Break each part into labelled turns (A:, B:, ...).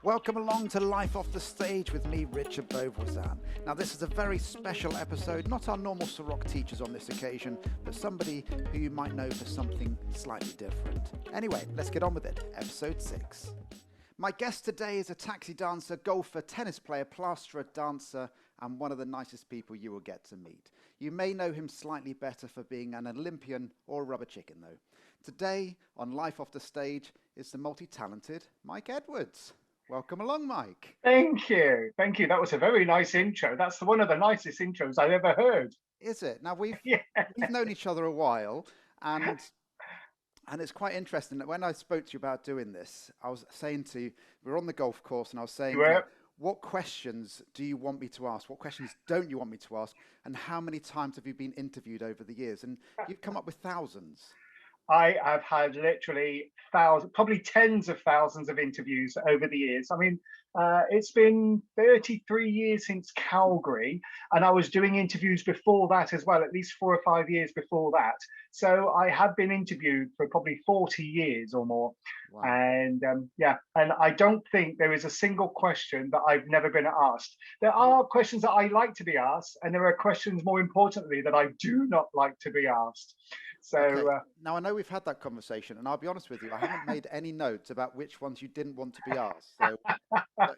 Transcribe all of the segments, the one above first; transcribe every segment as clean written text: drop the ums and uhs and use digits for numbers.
A: Welcome along to Life Off the Stage with me, Richard Beauvoisin. Now, this is a very special episode, not our normal Ciroc teachers on this occasion, but somebody who you might know for something slightly different. Anyway, let's get on with it. Episode 6. My guest today is a taxi dancer, golfer, tennis player, plasterer, dancer, and one of the nicest people you will get to meet. You may know him slightly better for being an Olympian or a rubber chicken, though. Today, on Life Off the Stage, is the multi-talented Mike Edwards. Welcome along, Mike.
B: Thank you. Thank you. That was a very nice intro. That's one of the nicest intros I've ever heard.
A: Is it? Now, we've
B: Yeah.
A: known each other a while, and it's quite interesting that when I spoke to you about doing this, I was saying to you, we were on the golf course, and I was saying, what questions do you want me to ask? What questions don't you want me to ask? And how many times have you been interviewed over the years? And you've come up with thousands.
B: I have had literally thousands, probably tens of thousands of interviews over the years. I mean, it's been 33 years since Calgary, and I was doing interviews before that as well, at least 4 or 5 years before that. So I have been interviewed for probably 40 years or more.
A: Wow.
B: And and I don't think there is a single question that I've never been asked. There are questions that I like to be asked, and there are questions, more importantly, that I do not like to be asked. So
A: okay. Now, I know we've had that conversation, and I'll be honest with you, I haven't made any notes about which ones you didn't want to be asked. So,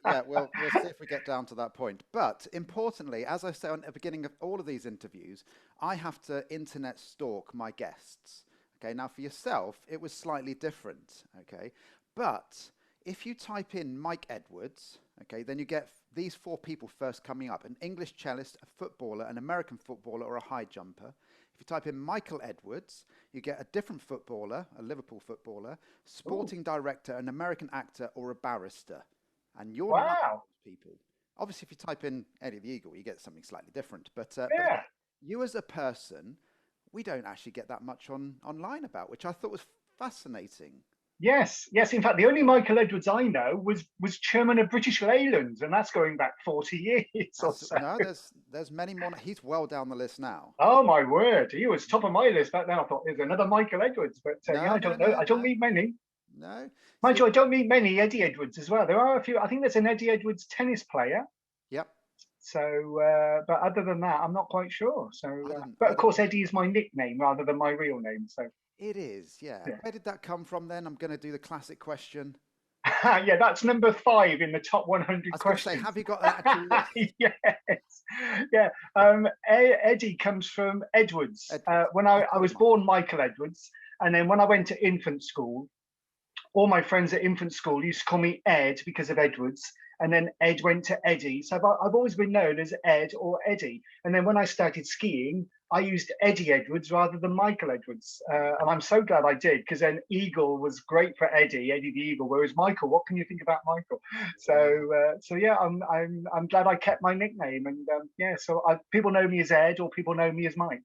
A: yeah, we'll see if we get down to that point. But importantly, as I say at the beginning of all of these interviews, I have to internet stalk my guests. Okay, now for yourself, it was slightly different. Okay, but if you type in Mike Edwards, okay, then you get these 4 people first coming up: an English cellist, a footballer, an American footballer, or a high jumper. If you type in Michael Edwards, you get a different footballer, a Liverpool footballer, sporting director, an American actor, or a barrister. And you're none of those people. Obviously, if you type in Eddie the Eagle, you get something slightly different. But you as a person, we don't actually get that much online about, which I thought was fascinating.
B: Yes. In fact, the only Michael Edwards I know was chairman of British Leyland, and that's going back 40 years or so.
A: No, there's many more. He's well down the list now.
B: Oh my word, he was top of my list back then. I thought there's another Michael Edwards, but I don't know. I don't meet many.
A: No,
B: mind you, I don't meet many Eddie Edwards as well. There are a few. I think there's an Eddie Edwards tennis player.
A: Yep.
B: So, but other than that, I'm not quite sure. So, but of course, Eddie is my nickname rather than my real name. So.
A: It is, yeah. Where did that come from then? I'm going to do the classic question.
B: Yeah, that's number 5 in the top 100 questions.
A: Say, have you got that actual list?
B: Yes. Yeah. Eddie comes from Edwards. When I was born Michael Edwards, and then when I went to infant school, all my friends at infant school used to call me Ed because of Edwards. And then Ed went to Eddie. So I've always been known as Ed or Eddie. And then when I started skiing, I used Eddie Edwards rather than Michael Edwards. And I'm so glad I did, because then Eagle was great for Eddie the Eagle, whereas Michael, what can you think about Michael? So yeah, I'm glad I kept my nickname. And so people know me as Ed, or people know me as Mike.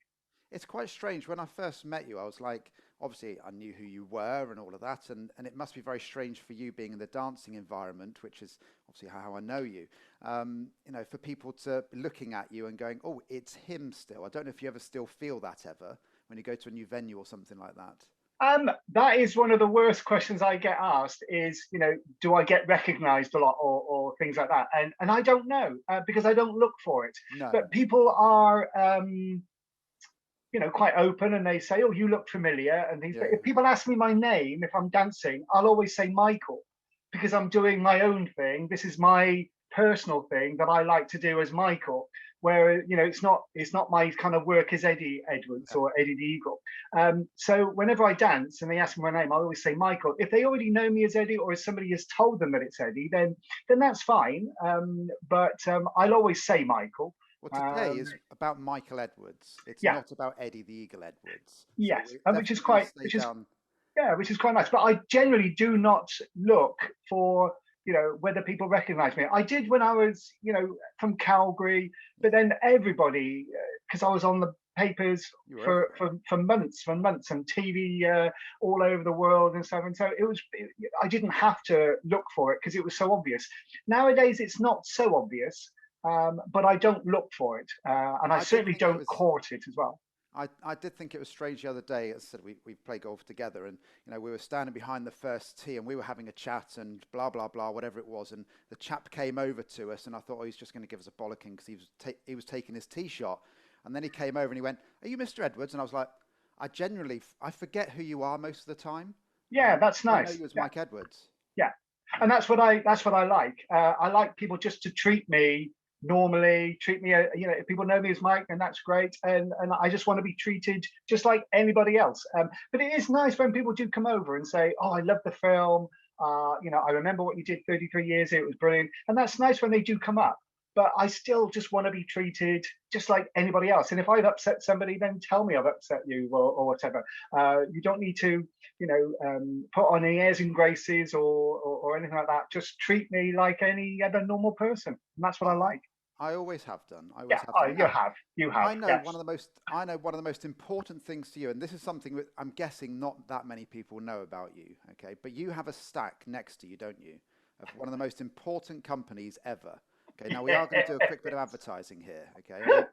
A: It's quite strange. When I first met you, I was like, obviously I knew who you were and all of that, and it must be very strange for you being in the dancing environment, which is obviously how I know you, for people to be looking at you and going, oh, it's him still. I don't know if you ever still feel that ever when you go to a new venue or something like that.
B: That is one of the worst questions I get asked is, do I get recognized a lot or things like that? And I don't know, because I don't look for it.
A: No.
B: But people are... quite open, and they say, oh, you look familiar and things. But if people ask me my name, if I'm dancing, I'll always say Michael, because I'm doing my own thing. This is my personal thing that I like to do as Michael, where, it's not my kind of work as Eddie Edwards or Eddie the Eagle. So whenever I dance and they ask me my name, I always say Michael. If they already know me as Eddie, or if somebody has told them that it's Eddie, then that's fine. But I'll always say Michael.
A: Well, today is about Michael Edwards. It's not about Eddie the Eagle Edwards.
B: Yes, which is quite nice. But I generally do not look for whether people recognise me. I did when I was from Calgary, but then everybody, because I was on the papers for months and TV all over the world and stuff, and so I didn't have to look for it because it was so obvious. Nowadays, it's not so obvious. But I don't look for it, and I certainly don't court it as well.
A: I did think it was strange the other day. As I said, we play golf together, and we were standing behind the first tee, and we were having a chat and blah blah blah, whatever it was. And the chap came over to us, and I thought, oh, he's just going to give us a bollocking because he was taking his tee shot, and then he came over and he went, "Are you Mr. Edwards?" And I was like, I forget who you are most of the time.
B: Yeah, that's
A: I know
B: nice.
A: you as
B: Yeah,
A: Mike Edwards.
B: yeah. And that's what I like. I like people just to treat me normally, treat me. If people know me as Mike, then that's great. And I just want to be treated just like anybody else. But it is nice when people do come over and say, "Oh, I love the film. I remember what you did 33 years ago. It was brilliant." And that's nice when they do come up. But I still just want to be treated just like anybody else. And if I've upset somebody, then tell me I've upset you or whatever. You don't need to put on any airs and graces or anything like that. Just treat me like any other normal person, and that's what I like.
A: I always have done. I always
B: Yeah,
A: have
B: oh,
A: done. Now,
B: you have, yes.
A: I know one of the most important things to you, and this is something that I'm guessing not that many people know about you. Okay, but you have a stack next to you, don't you, of one of the most important companies ever. Okay, now we are going to do a quick bit of advertising here. Okay.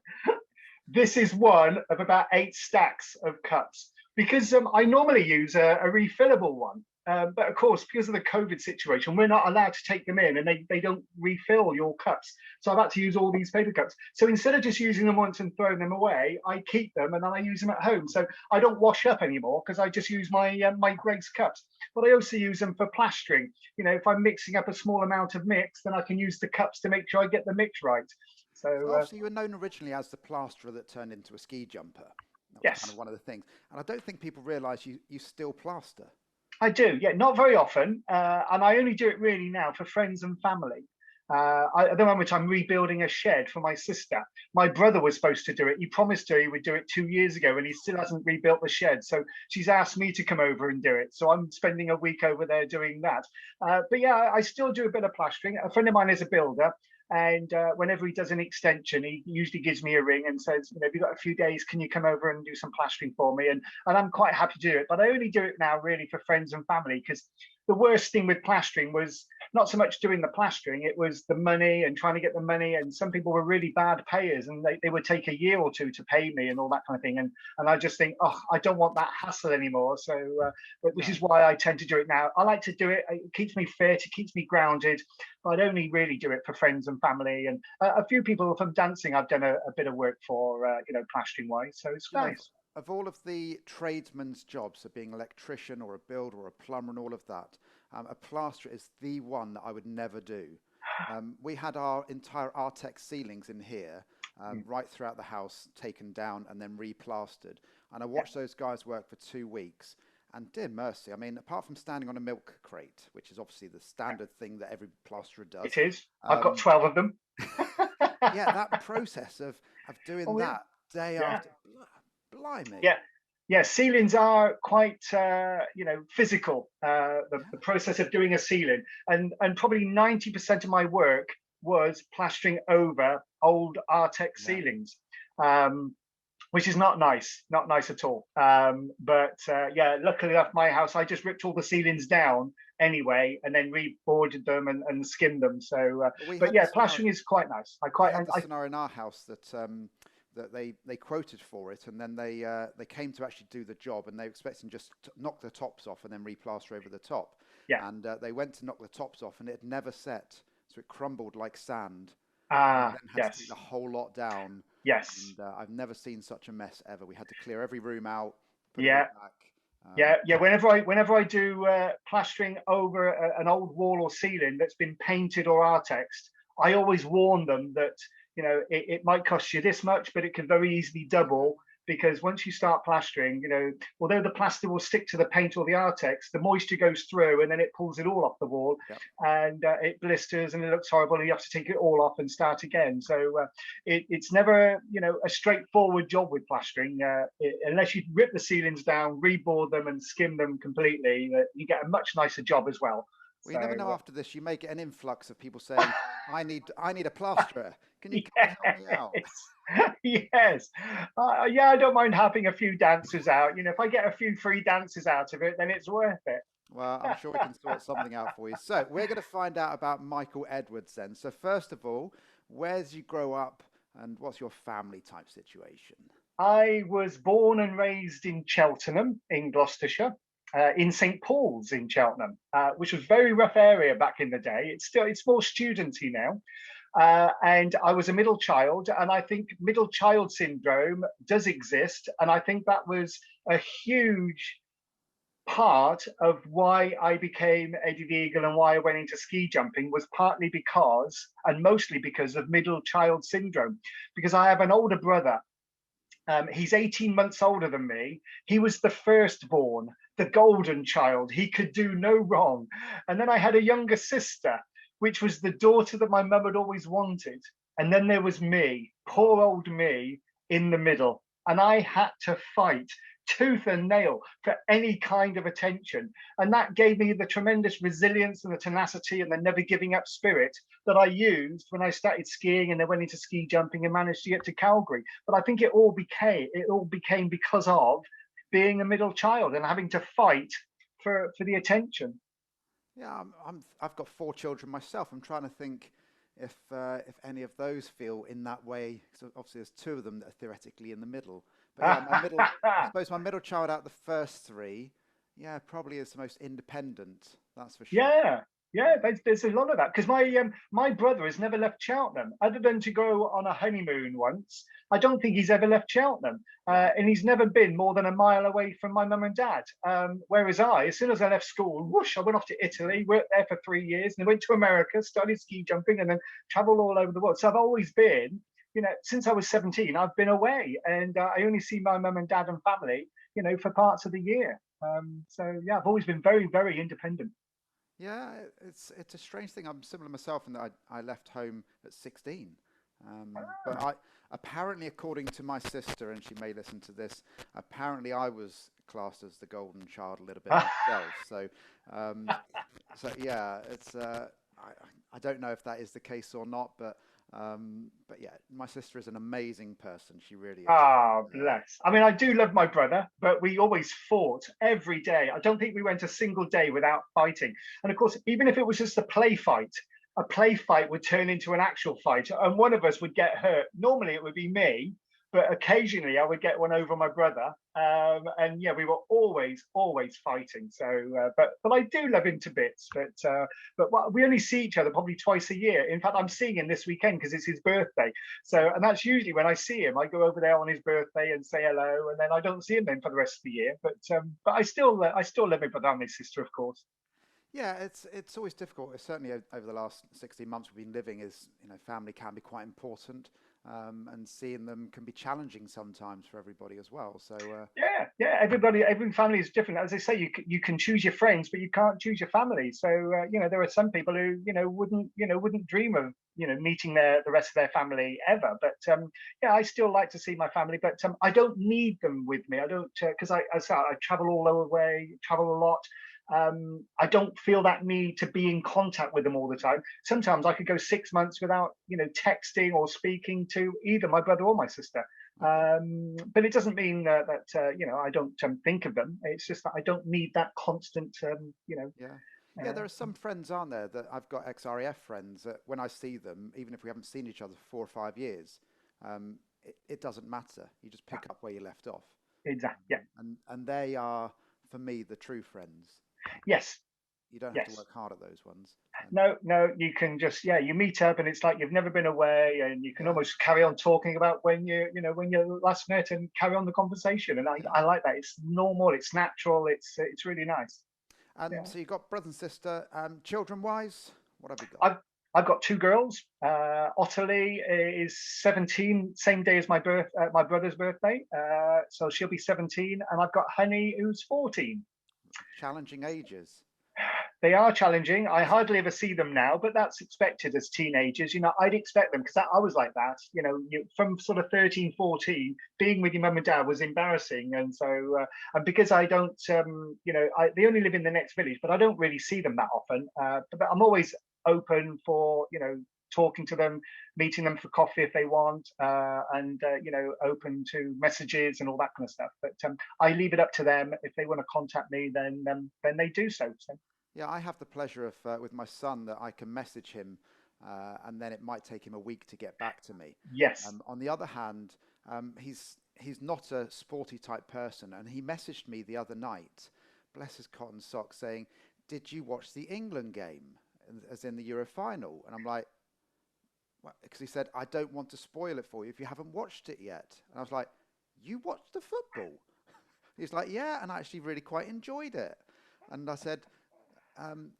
B: This is one of about 8 stacks of cups because I normally use a refillable one. But of course, because of the COVID situation, we're not allowed to take them in and they don't refill your cups. So I've had to use all these paper cups. So instead of just using them once and throwing them away, I keep them and then I use them at home. So I don't wash up anymore because I just use my Greg's cups. But I also use them for plastering. If I'm mixing up a small amount of mix, then I can use the cups to make sure I get the mix right.
A: So you were known originally as the plasterer that turned into a ski jumper. That was kind
B: yes.
A: of one of the things. And I don't think people realise you still plaster.
B: I do, yeah, not very often, and I only do it really now for friends and family. At the moment, I'm rebuilding a shed for my sister. My brother was supposed to do it. He promised her he would do it 2 years ago, and he still hasn't rebuilt the shed. So she's asked me to come over and do it. So I'm spending a week over there doing that. But yeah, I still do a bit of plastering. A friend of mine is a builder. And whenever he does an extension, he usually gives me a ring and says, "Have you got a few days? Can you come over and do some plastering for me?" And I'm quite happy to do it. But I only do it now really for friends and family because the worst thing with plastering was not so much doing the plastering, it was the money and trying to get the money. And some people were really bad payers and they would take a year or two to pay me and all that kind of thing. And I just think, oh, I don't want that hassle anymore. So, which is why I tend to do it now. I like to do it. It keeps me fit. It keeps me grounded. But I'd only really do it for friends and family. And a few people from dancing, I've done a bit of work for, plastering wise. So it's nice.
A: Of all of the tradesmen's jobs, so being an electrician or a builder or a plumber and all of that, a plasterer is the one that I would never do. We had our entire Artex ceilings in here, right throughout the house, taken down and then replastered. And I watched those guys work for 2 weeks. And dear mercy, I mean, apart from standing on a milk crate, which is obviously the standard thing that every plasterer does.
B: It is. I've got 12 of them.
A: Yeah, that process of doing that day after, blimey.
B: Yeah, ceilings are quite physical. The process of doing a ceiling, and probably 90% of my work was plastering over old Artex ceilings, which is not nice at all. But luckily enough, my house, I just ripped all the ceilings down anyway, and then reboarded them and skimmed them. So, but yeah, plastering is quite nice.
A: I had the scenario in our house that they quoted for it, and then they came to actually do the job, and they were expecting just to knock the tops off and then replaster over the top.
B: Yeah.
A: And they went to knock the tops off, and it had never set, so it crumbled like sand.
B: Ah,
A: and then had to take the whole lot down.
B: Yes.
A: And I've never seen such a mess ever. We had to clear every room out, put
B: Yeah.
A: it
B: Yeah.
A: back.
B: Whenever I do plastering over an old wall or ceiling that's been painted or artexed, I always warn them that it might cost you this much, but it could very easily double, because once you start plastering, although the plaster will stick to the paint or the Artex, the moisture goes through and then it pulls it all off the wall.
A: Yep.
B: And it blisters and it looks horrible, and you have to take it all off and start again. So it's never, a straightforward job with plastering, unless you rip the ceilings down, reboard them and skim them completely. You get a much nicer job as well.
A: Well, you never know. After this, you may get an influx of people saying, "I need a plasterer. Can you help me out?"
B: Yes. I don't mind having a few dancers out. If I get a few free dances out of it, then it's worth it.
A: Well, I'm sure we can sort something out for you. So we're going to find out about Michael Edwards then. So first of all, where did you grow up, and what's your family type situation?
B: I was born and raised in Cheltenham, in Gloucestershire, in St Paul's in Cheltenham, which was a very rough area back in the day. It's more studenty now. And I was a middle child, and I think middle child syndrome does exist, and I think that was a huge part of why I became Eddie the Eagle and why I went into ski jumping was partly because, and mostly because of middle child syndrome, because I have an older brother. He's 18 months older than me. He was the firstborn, the golden child. He could do no wrong. And then I had a younger sister, which was the daughter that my mum had always wanted. And then there was me, poor old me, in the middle. And I had to fight tooth and nail for any kind of attention. And that gave me the tremendous resilience and the tenacity and the never giving up spirit that I used when I started skiing and then went into ski jumping and managed to get to Calgary. But I think it all became because of being a middle child and having to fight for the attention.
A: Yeah, I've got 4 children myself. I'm trying to think if any of those feel in that way. So obviously, there's 2 of them that are theoretically in the middle. But yeah, I suppose my middle child out of the first 3, yeah, probably is the most independent. That's for sure.
B: Yeah, yeah, there's a lot of that because my brother has never left Cheltenham other than to go on a honeymoon once. I don't think he's ever left Cheltenham,
A: Right.
B: and he's never been more than a mile away from my mum and dad. Whereas I, as soon as I left school, whoosh, I went off to Italy, worked there for 3 years, and then went to America, studied ski jumping, and then traveled all over the world. So I've always been, since I was 17, I've been away, and I only see my mum and dad and family, for parts of the year. So yeah, I've always been very, very independent.
A: Yeah, it's a strange thing. I'm similar myself in that I left home at 16. But I apparently, according to my sister, and she may listen to this, apparently I was classed as the golden child a little bit myself. Um, so yeah, I don't know if that is the case or not, but yeah, my sister is an amazing person. She really is.
B: Ah,
A: Uh,
B: bless. I mean, I do love my brother, but we always fought every day. I don't think we went a single day without fighting. And of course, even if it was just a play fight would turn into an actual fight, and one of us would get hurt. Normally, it would be me, but occasionally I would get one over my brother. And yeah, we were always fighting. So, but I do love him to bits. But we only see each other probably twice a year. In fact, I'm seeing him this weekend because it's his birthday. So, and that's usually when I see him. I go over there on his birthday and say hello, and then I don't see him then for the rest of the year. But I still love my brother and my sister, of course.
A: yeah, it's always difficult. Certainly over the last 16 months we've been living, is family can be quite important, and seeing them can be challenging sometimes for everybody as well. So.
B: Yeah. Every family is different. As I say, you can choose your friends, but you can't choose your family. So there are some people who wouldn't dream of meeting the rest of their family ever. But yeah, I still like to see my family, but I don't need them with me. I don't because I travel all over the way, travel a lot. I don't feel that need to be in contact with them all the time. Sometimes I could go 6 months without texting or speaking to either my brother or my sister.
A: Okay.
B: But it doesn't mean that I don't think of them. It's just that I don't need that constant
A: Yeah. Yeah, there are some friends, aren't there, that I've got ex-RAF friends that when I see them, even if we haven't seen each other for 4 or 5 years, it doesn't matter. You just pick up where you left off.
B: exactly. Yeah.
A: And they are, for me, the true friends.
B: Yes.
A: You don't have to
B: Yes.
A: work hard at those ones.
B: No, you can just you meet up and it's like you've never been away and you can
A: Yeah,
B: almost carry on talking about when you last met and carry on the conversation. And
A: yeah.
B: I like that. It's normal, it's natural, it's really nice.
A: And
B: Yeah.
A: so you've got brother and sister. Children-wise, what have you got?
B: I've got 2 girls. Ottilie is 17, same day as my brother's birthday. So she'll be 17, and I've got Honey who's 14.
A: Challenging ages.
B: They are challenging. I hardly ever see them now, but that's expected as teenagers. I'd expect them because I was like that. From sort of 13, 14, being with your mum and dad was embarrassing. And so, and because I don't, they only live in the next village, but I don't really see them that often. But I'm always open for, talking to them, meeting them for coffee if they want, and open to messages and all that kind of stuff. But I leave it up to them. If they want to contact me, then they do so. So.
A: Yeah, I have the pleasure of with my son that I can message him, and then it might take him a week to get back to me.
B: Yes.
A: On the other hand, he's not a sporty type person, and he messaged me the other night, bless his cotton socks, saying, "Did you watch the England game, as in the Euro final?" And I'm like, because he said, "I don't want to spoil it for you if you haven't watched it yet." And I was like, "You watched the football?" He's like, "Yeah, and I actually really quite enjoyed it." And I said,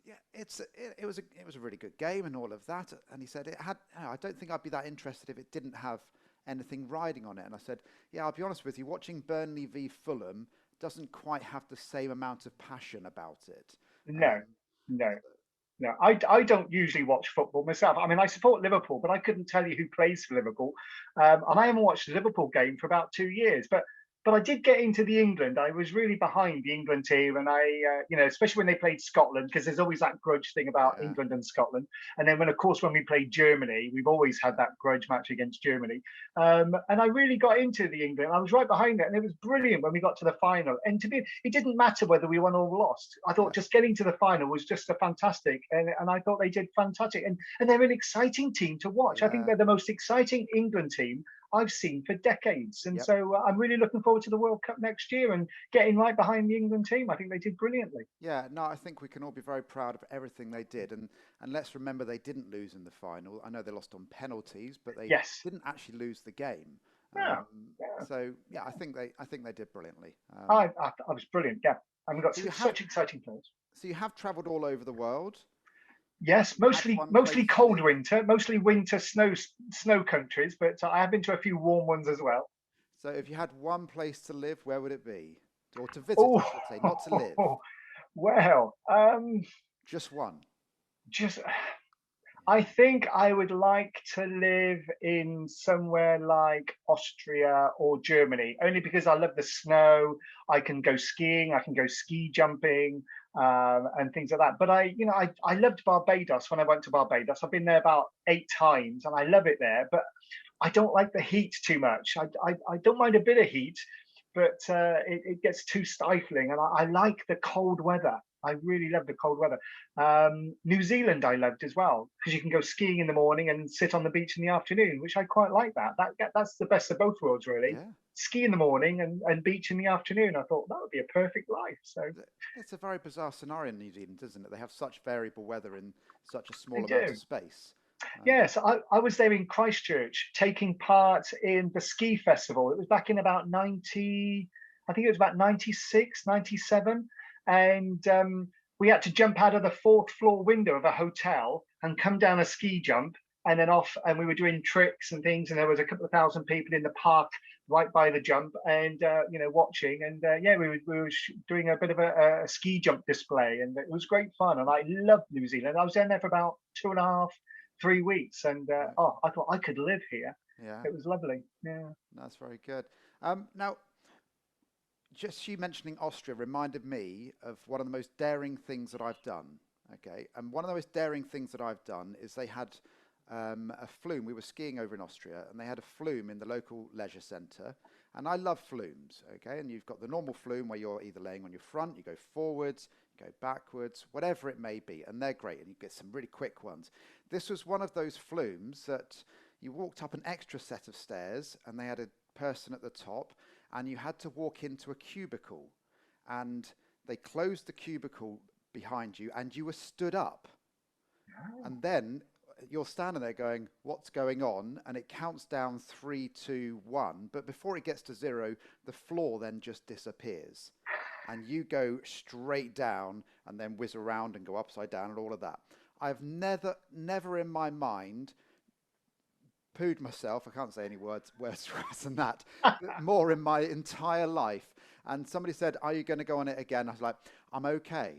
A: "Yeah, it was a really good game and all of that." And he said, I don't think I'd be that interested if it didn't have anything riding on it." And I said, "Yeah, I'll be honest with you, watching Burnley v Fulham doesn't quite have the same amount of passion about it."
B: No, no. No, I don't usually watch football myself. I mean, I support Liverpool, but I couldn't tell you who plays for Liverpool. And I haven't watched a Liverpool game for about 2 years. But I did get into the England. I was really behind the England team, and especially when they played Scotland, because there's always that grudge thing about
A: Yeah,
B: England and Scotland. And then of course, when we played Germany, we've always had that grudge match against Germany. And I really got into the England. I was right behind it, and it was brilliant when we got to the final. And it didn't matter whether we won or lost. I
A: yeah,
B: thought just getting to the final was just a fantastic, and I thought they did fantastic. And they're an exciting team to watch. I think
A: yeah,
B: they're the most exciting England team I've seen for decades. And
A: yep.
B: so I'm really looking forward to the World Cup next year and getting right behind the England team. I think they did brilliantly.
A: Yeah, no, I think we can all be very proud of everything they did, and let's remember they didn't lose in the final. I know they lost on penalties, but they
B: Yes.
A: didn't actually lose the game.
B: Yeah. Yeah.
A: So yeah, I think they did brilliantly.
B: I was brilliant. Yeah. And we've got
A: So you have
B: such exciting players.
A: so you have travelled all over the world.
B: Yes,
A: You had
B: mostly
A: one
B: mostly
A: place to
B: cold
A: live.
B: winter, mostly winter snow countries, but I have been to a few warm ones as well.
A: So if you had one place to live, where would it be? Or to visit, I should say, not to live.
B: Oh, well,
A: Just one.
B: just I think I would like to live in somewhere like Austria or Germany, only because I love the snow. I can go skiing, I can go ski jumping, and things like that. But I loved Barbados when I went to Barbados. I've been there about 8 times, and I love it there. But I don't like the heat too much. I don't mind a bit of heat, but it gets too stifling. And I like the cold weather. I really love the cold weather. New Zealand I loved as well because you can go skiing in the morning and sit on the beach in the afternoon, which I quite like that. That's the best of both worlds, really.
A: Yeah.
B: Ski in the morning and beach in the afternoon. I thought that would be a perfect life. So
A: It's a very bizarre scenario in New Zealand, isn't it? They have such variable weather in such a
B: they
A: small amount of
B: do.
A: space. Um,
B: Yes, I was there in Christchurch taking part in the ski festival. It was back in about 90, I think it was about 96, 97. And we had to jump out of the fourth floor window of a hotel and come down a ski jump and then off. And we were doing tricks and things. And there was a couple of thousand people in the park right by the jump and, watching. And yeah, we were doing a bit of a ski jump display. And it was great fun. And I loved New Zealand. I was there for about 2.5, 3 weeks, and
A: right.
B: I thought I could live here.
A: Yeah,
B: It was lovely. Yeah.
A: that's very good. Now, just you mentioning Austria reminded me of one of the most daring things that I've done. Okay, and one of the most daring things that I've done is they had a flume. We were skiing over in Austria, and they had a flume in the local leisure centre. And I love flumes. Okay, and you've got the normal flume where you're either laying on your front, you go forwards, you go backwards, whatever it may be, and they're great, and you get some really quick ones. This was one of those flumes that you walked up an extra set of stairs, and they had a person at the top, and you had to walk into a cubicle, and they closed the cubicle behind you, and you were stood up, and then you're standing there going, "What's going on?" And it counts down three, two, one. But before it gets to zero, the floor then just disappears, and you go straight down, and then whiz around and go upside down and all of that. I've never in my mind pooed myself. I can't say any worse than that. More in my entire life. And somebody said, "Are you going to go on it again?" I was like, "I'm okay.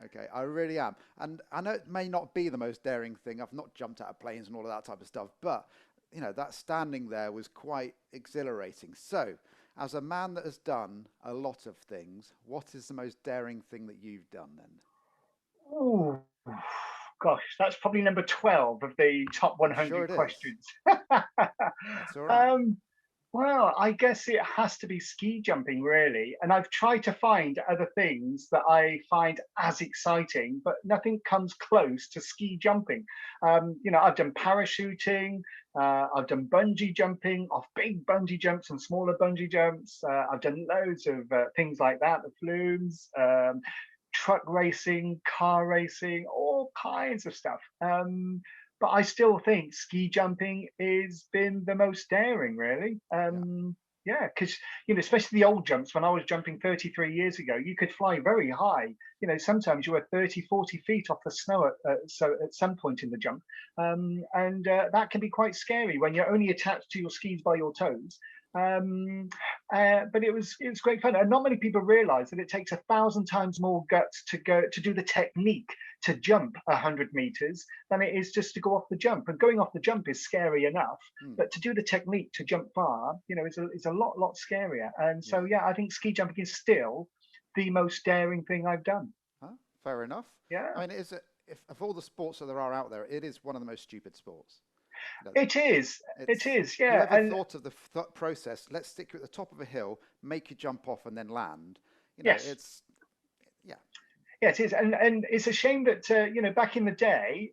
A: Okay, I really am." And I know it may not be the most daring thing. I've not jumped out of planes and all of that type of stuff, but that standing there was quite exhilarating. So, as a man that has done a lot of things, what is the most daring thing that you've done then?
B: Oh, gosh, that's probably number 12 of the top
A: I'm sure
B: 100
A: it is.
B: questions.
A: That's all right.
B: um, Well, I guess it has to be ski jumping, really. And I've tried to find other things that I find as exciting, but nothing comes close to ski jumping. I've done parachuting, I've done bungee jumping, off big bungee jumps and smaller bungee jumps. I've done loads of things like that, the flumes, truck racing, car racing, all kinds of stuff. But I still think ski jumping has been the most daring, really.
A: Yeah.
B: Yeah, because especially the old jumps. When I was jumping 33 years ago, you could fly very high. Sometimes you were 30, 40 feet off the snow so at some point in the jump, and that can be quite scary when you're only attached to your skis by your toes. Um, but it was great fun, and not many people realise that it takes 1,000 times more guts to do the technique to jump 100 meters than it is just to go off the jump. And going off the jump is scary enough, but to do the technique to jump far, is a lot scarier. And so,
A: Yeah.
B: yeah, I think ski jumping is still the most daring thing I've done.
A: Huh? Fair enough. I
B: Yeah,
A: mean, if of all the sports that there are out there, it is one of the most stupid sports. You know,
B: it is. It
A: it's
B: is. Yeah,
A: whoever
B: and
A: thought of the process. Let's stick you at the top of a hill, make you jump off, and then land.
B: yes.
A: It's yeah,
B: Yeah, it is, and it's a shame that back in the day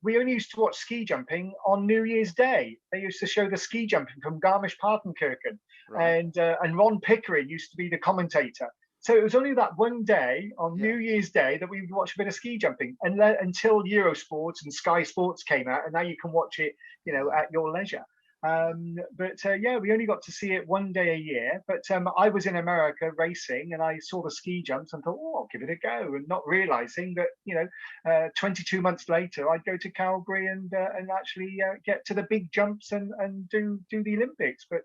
B: we only used to watch ski jumping on New Year's Day. They used to show the ski jumping from Garmisch-Partenkirchen,
A: right.
B: and Ron Pickering used to be the commentator. So it was only that one day on
A: Yeah,
B: New Year's Day that we would watch a bit of ski jumping, and until Eurosports and Sky Sports came out, and now you can watch it,
A: yeah,
B: at your leisure.
A: yeah.
B: But yeah, we only got to see it one day a year. But I was in America racing, and I saw the ski jumps and thought, oh, I'll give it a go, and not realizing that 22 months later, I'd go to Calgary and actually get to the big jumps and do the Olympics. But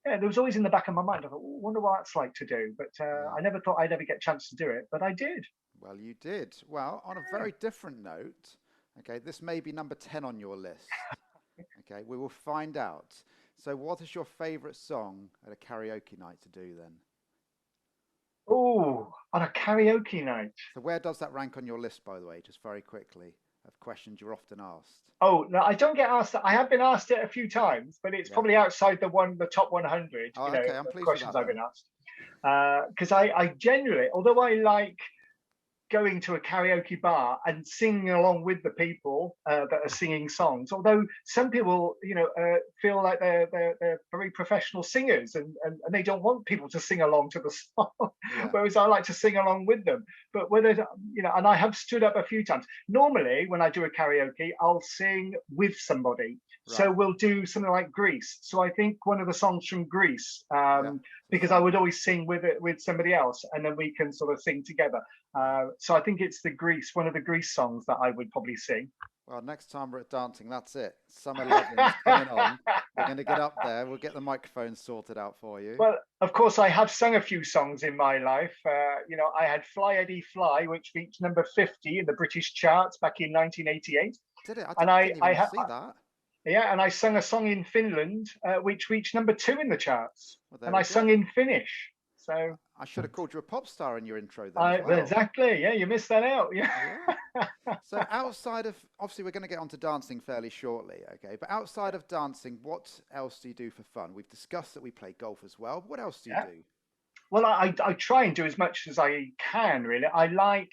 B: yeah, there was always in the back of my mind. I thought, oh, wonder what that's like to do. But
A: Yeah.
B: I never thought I'd ever get a chance to do it, but I did.
A: Well, you did. Well, on a very different note, okay, this may be number 10 on your list. Okay, we will find out. So, what is your favorite song at a karaoke night to do then?
B: Oh, on a karaoke night.
A: So, where does that rank on your list, by the way, just very quickly, of questions you're often asked?
B: Oh no, I don't get asked that. I have been asked it a few times, but it's
A: Yeah.
B: probably outside the top 100.
A: Oh, okay, I'm pleased with
B: Questions
A: that
B: I've
A: then.
B: been asked. Because I generally, although I like going to a karaoke bar and singing along with the people that are singing songs. Although some people, feel like they're very professional singers and they don't want people to sing along to the song,
A: Yeah,
B: whereas I like to sing along with them. But whether and I have stood up a few times. Normally, when I do a karaoke, I'll sing with somebody. So
A: right.
B: we'll do something like Grease. So I think one of the songs from Grease,
A: Yeah, it's
B: because I
A: fun.
B: would always sing with it with somebody else, and then we can sort of sing together. So I think it's one of the Grease songs that I would probably sing.
A: Well, next time we're at dancing, that's it. Summer Loving's coming on. We're going to get up there. We'll get the microphone sorted out for you.
B: Well, of course, I have sung a few songs in my life. I had Fly Eddie Fly, which reached number 50 in the British charts back in 1988.
A: Did it? I
B: And
A: didn't even see that.
B: yeah, and I sung a song in Finland, which reached number 2 in the charts.
A: Well, there
B: And I
A: we
B: sung
A: go.
B: in Finnish. So
A: I should have called you a pop star in your intro then as well.
B: exactly, yeah, you missed that out. Yeah.
A: Yeah. So outside of, obviously we're going to get on to dancing fairly shortly, okay? But outside of dancing, what else do you do for fun? We've discussed that we play golf as well. What else do you
B: Yeah.
A: do?
B: Well, I try and do as much as I can, really. I like,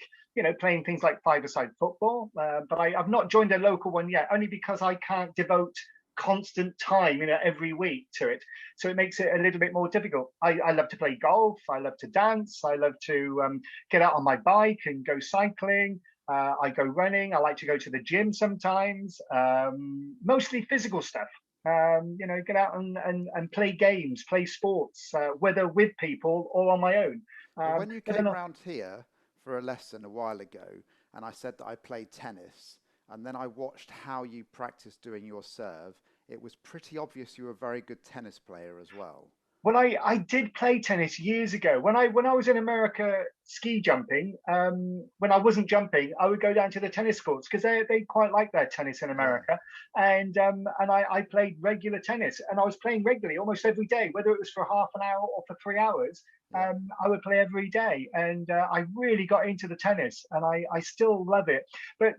B: playing things like five-a-side football, but I've not joined a local one yet, only because I can't devote constant time, every week to it. So it makes it a little bit more difficult. I love to play golf. I love to dance. I love to get out on my bike and go cycling. I go running. I like to go to the gym sometimes, mostly physical stuff. Get out and play games, play sports, whether with people or on my own.
A: Well, when you
B: I don't
A: came
B: know.
A: round here for a lesson a while ago, and I said that I played tennis, and then I watched how you practiced doing your serve, it was pretty obvious you were a very good tennis player as well.
B: Well, I did play tennis years ago. When I was in America ski jumping, when I wasn't jumping, I would go down to the tennis courts because they quite like their tennis in
A: Yeah,
B: America, and I played regular tennis, and I was playing regularly almost every day, whether it was for half an hour or for 3 hours.
A: yeah,
B: I would play every day, and I really got into the tennis, and I still love it. But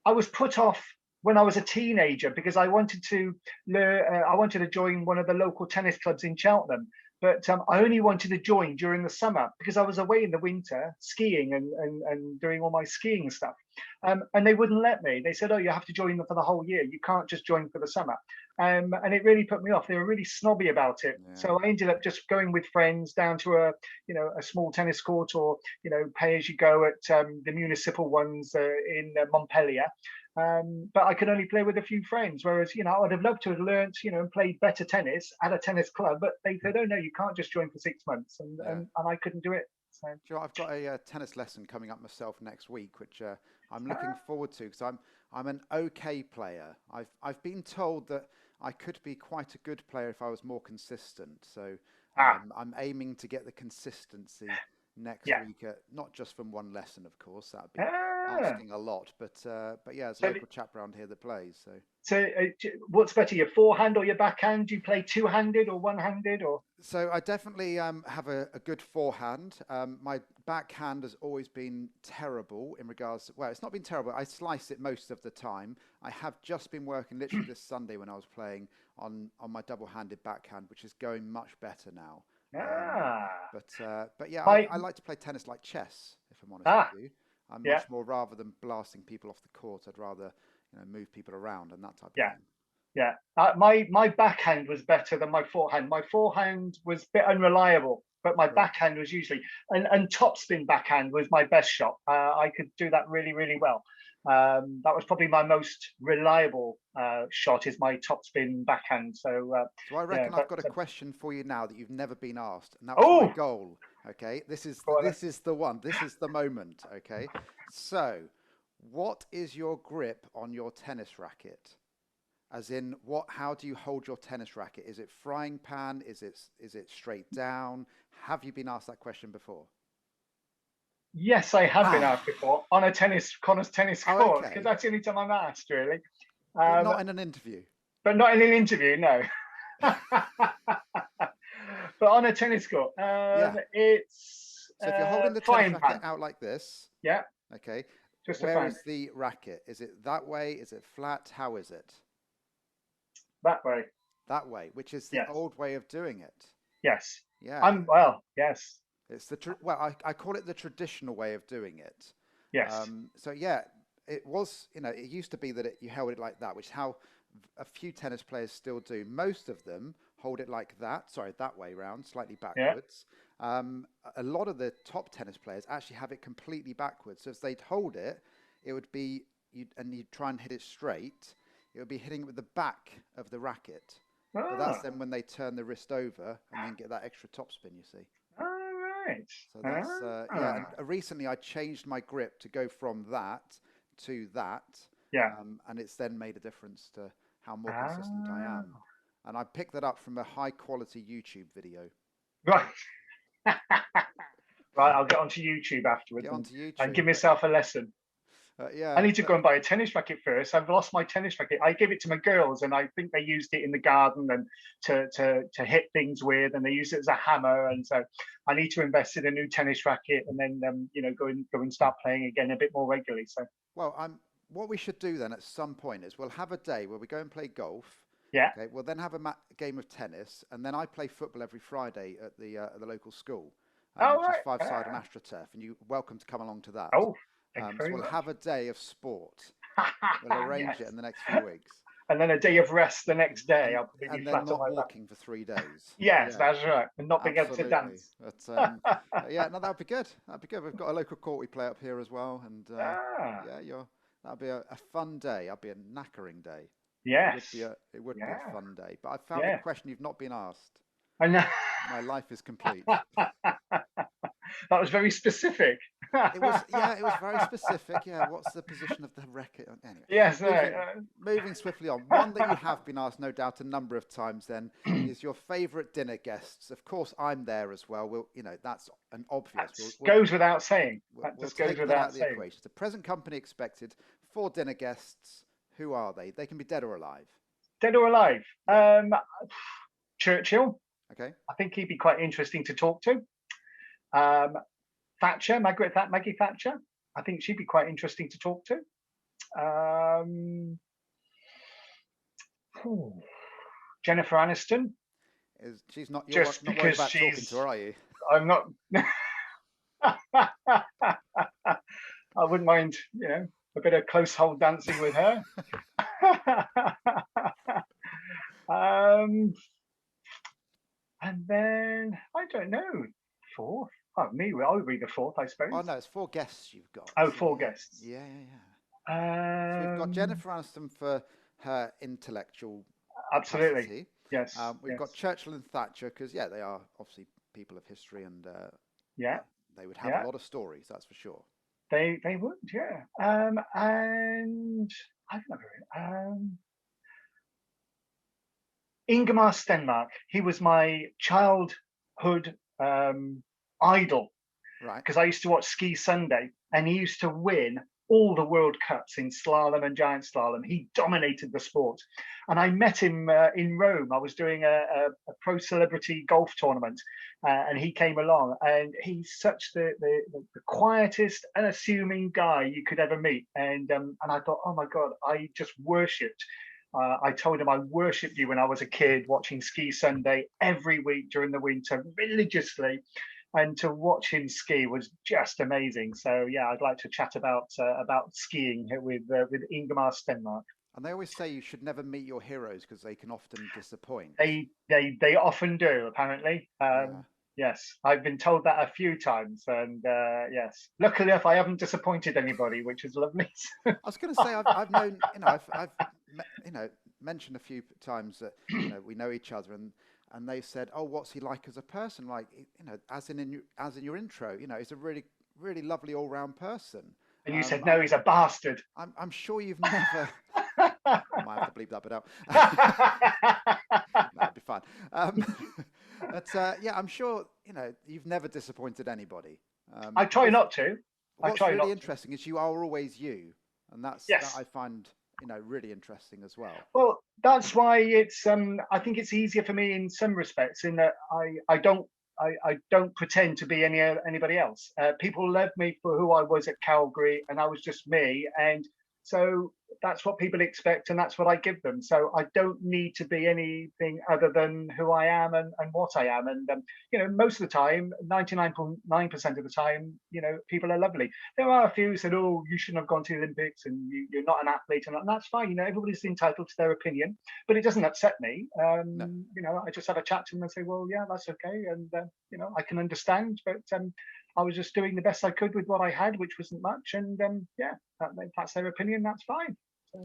B: I was put off when I was a teenager, because I wanted to learn. I wanted to join one of the local tennis clubs in Cheltenham, but I only wanted to join during the summer because I was away in the winter skiing and doing all my skiing stuff. And they wouldn't let me. They said, "Oh, you have to join them for the whole year. You can't just join for the summer." And it really put me off. They were really snobby about it.
A: Yeah.
B: So I ended up just going with friends down to a small tennis court, or pay as you go at the municipal ones in Montpellier. But I could only play with a few friends. Whereas, I'd have loved to have learnt, and played better tennis at a tennis club. But they said, "Oh no, you can't just join for 6 months," and I couldn't do it. So,
A: you know, I've got a tennis lesson coming up myself next week, which I'm looking forward to because I'm an okay player. I've been told that I could be quite a good player if I was more consistent. So I'm aiming to get the consistency next
B: yeah.
A: week, not just from one lesson, of course. That'd be asking a lot, but yeah, there's a
B: So,
A: local chap around here that plays.
B: what's better, your forehand or your backhand? Do you play two-handed or one-handed, or?
A: So I definitely have a good forehand. My backhand has always been terrible in regards. Well, it's not been terrible. I slice it most of the time. I have just been working literally this Sunday when I was playing on my double-handed backhand, which is going much better now.
B: Ah,
A: But yeah,
B: my
A: I like to play tennis like chess, if I'm honest
B: ah,
A: with you. I'm
B: yeah,
A: much more rather than blasting people off the court. I'd rather move people around and that type of
B: yeah.
A: thing.
B: Yeah, my backhand was better than my forehand. My forehand was a bit unreliable, but my
A: Right.
B: backhand was usually, and topspin backhand was my best shot. I could do that really, really well. That was probably my most reliable shot, is my topspin backhand. So
A: So I
B: yeah,
A: reckon I've
B: but
A: got a question for you now that you've never been asked, and that was my
B: oh,
A: goal. Okay, this is
B: go on then.
A: this is the one. This is the moment. Okay, so what is your grip on your tennis racket? As in, what? How do you hold your tennis racket? Is it frying pan? Is it straight down? Have you been asked that question before?
B: Yes, I have been asked
A: Ah,
B: before on a Connor's tennis
A: oh,
B: court, because
A: okay,
B: that's the only time I'm asked, really.
A: but
B: Um,
A: not in an interview.
B: but not in an interview, no. But on a tennis court,
A: Yeah.
B: it's
A: So if you're holding the tennis
B: frying
A: racket
B: pan.
A: out like this,
B: Yeah,
A: okay,
B: just a
A: where
B: fan.
A: is the racket? Is it that way? Is it flat? How is it?
B: That way.
A: That way, which is the
B: Yes,
A: old way of doing it.
B: yes.
A: Yeah,
B: Well, yes,
A: it's well, I call it the traditional way of doing it.
B: yes.
A: So yeah, it was, it used to be that you held it like that, which is how a few tennis players still do. Most of them hold it like that, sorry, that way round, slightly
B: Yeah.
A: backwards. A lot of the top tennis players actually have it completely backwards. So if they'd hold it, it would be, and you'd try and hit it straight, it would be hitting it with the back of the racket. But that's
B: Ah,
A: then when they turn the wrist over and then get that extra topspin, you see.
B: all right.
A: So that's yeah. And recently I changed my grip to go from that to that,
B: Yeah.
A: and it's then made a difference to how more consistent I
B: Ah,
A: am. And I picked that up from a high quality YouTube video.
B: right. Right, I'll get onto YouTube afterwards
A: Get
B: and
A: onto
B: give
A: YouTube.
B: myself a lesson. I
A: Yeah,
B: need to go and buy a tennis racket first. I've lost my tennis racket. I gave it to my girls, and I think they used it in the garden and to hit things with, and they use it as a hammer. And so I need to invest in a new tennis racket, and then go and start playing again a bit more regularly. So
A: well, what we should do then at some point is we'll have a day where we go and play golf.
B: yeah.
A: Okay, we'll then have a game of tennis, and then I play football every Friday at the local school,
B: All
A: which is
B: right.
A: five-side and AstroTurf, and you're welcome to come along to that.
B: Oh, thank you
A: So
B: very
A: we'll
B: much.
A: have a day of sport. We'll arrange
B: Yes.
A: it in the next few weeks,
B: And then a day of rest the next day.
A: and
B: I'll probably be
A: and then
B: flat on
A: not
B: my back.
A: walking for 3 days.
B: Yes,
A: Yeah,
B: that's right. And not being able to
A: absolutely.
B: dance.
A: But yeah, no, that'd be good. That'd be good. We've got a local court we play up here as well, and
B: Ah,
A: yeah, that'd be a fun day. That'd be a knackering day.
B: yes.
A: It would be a
B: Yeah.
A: fun day. But I found a
B: Yeah.
A: question you've not been asked.
B: I know.
A: My life is complete.
B: That was very specific.
A: It was, yeah, it was very specific. Yeah, what's the position of the record? Anyway,
B: Yes, no.
A: moving swiftly on. One that you have been asked, no doubt, a number of times. Then is your favourite dinner guests. Of course, I'm there as well. That's an obvious.
B: That goes without saying. That
A: We'll
B: just goes
A: take that out
B: without
A: of the
B: saying.
A: equation. The present company expected 4 dinner guests. Who are they? They can be dead or alive.
B: Dead or alive?
A: Yeah.
B: Churchill.
A: Okay.
B: I think he'd be quite interesting to talk to. Um, Thatcher, Maggie Thatcher. I think she'd be quite interesting to talk to. Ooh, Jennifer Aniston,
A: She's not. You're
B: just
A: not worried
B: because
A: about talking to
B: she's.
A: her, are you?
B: I'm not. I wouldn't mind, a bit of close hold dancing with her. um, and then I don't know, fourth. Oh, me, I would be the fourth, I
A: Oh
B: suppose.
A: no, it's 4 guests you've got.
B: Oh,
A: So
B: four guests.
A: yeah, yeah, yeah. So we've got
B: Um,
A: Jennifer Aniston for her intellectual
B: absolutely.
A: capacity.
B: Yes.
A: We've got
B: Yes.
A: Churchill and Thatcher because yeah, they are obviously people of history and
B: Yeah.
A: yeah, they would have a
B: Yeah.
A: lot of stories, that's for sure.
B: They would. Yeah. And I've never. Ingemar Stenmark. He was my childhood idol
A: Right.
B: because I used to watch Ski Sunday, and he used to win all the World Cups in slalom and giant slalom. He dominated the sport, and I met him in Rome. I was doing a pro celebrity golf tournament, and he came along, and he's such the quietest, unassuming guy you could ever meet. And I thought, oh my God, I just worshipped. I told him I worshipped you when I was a kid, watching Ski Sunday every week during the winter religiously, and to watch him ski was just amazing. So yeah, I'd like to chat about skiing with Ingemar Stenmark.
A: And they always say you should never meet your heroes because they can often disappoint.
B: They often do, apparently.
A: Yeah.
B: Yes, I've been told that a few times, and yes, luckily enough, I haven't disappointed anybody, which is lovely.
A: I was going to say I've known I've mentioned a few times that we know each other and they said, oh, what's he like as a person, like as in your intro, he's a really lovely all round person.
B: And you said no, he's a bastard.
A: I'm sure you've never. I might have to bleep that bit out. That'd be fine. But yeah, I'm sure you've never disappointed anybody.
B: I try not to.
A: What's really interesting is you are always you, and that
B: Yes.
A: I find really interesting as well.
B: Well, that's why it's. I think it's easier for me in some respects, in that I don't pretend to be anybody else. People loved me for who I was at Calgary, and I was just me. And so that's what people expect, and that's what I give them. So I don't need to be anything other than who I am and what I am. And most of the time, 99.9% of the time, people are lovely. There are a few who said, "Oh, you shouldn't have gone to the Olympics, and you're not an athlete," and that's fine. Everybody's entitled to their opinion, but it doesn't upset me.
A: No.
B: I just have a chat to them and say, "Well, yeah, that's okay," and I can understand, but I was just doing the best I could with what I had, which wasn't much, and yeah, that's their opinion. That's fine. So.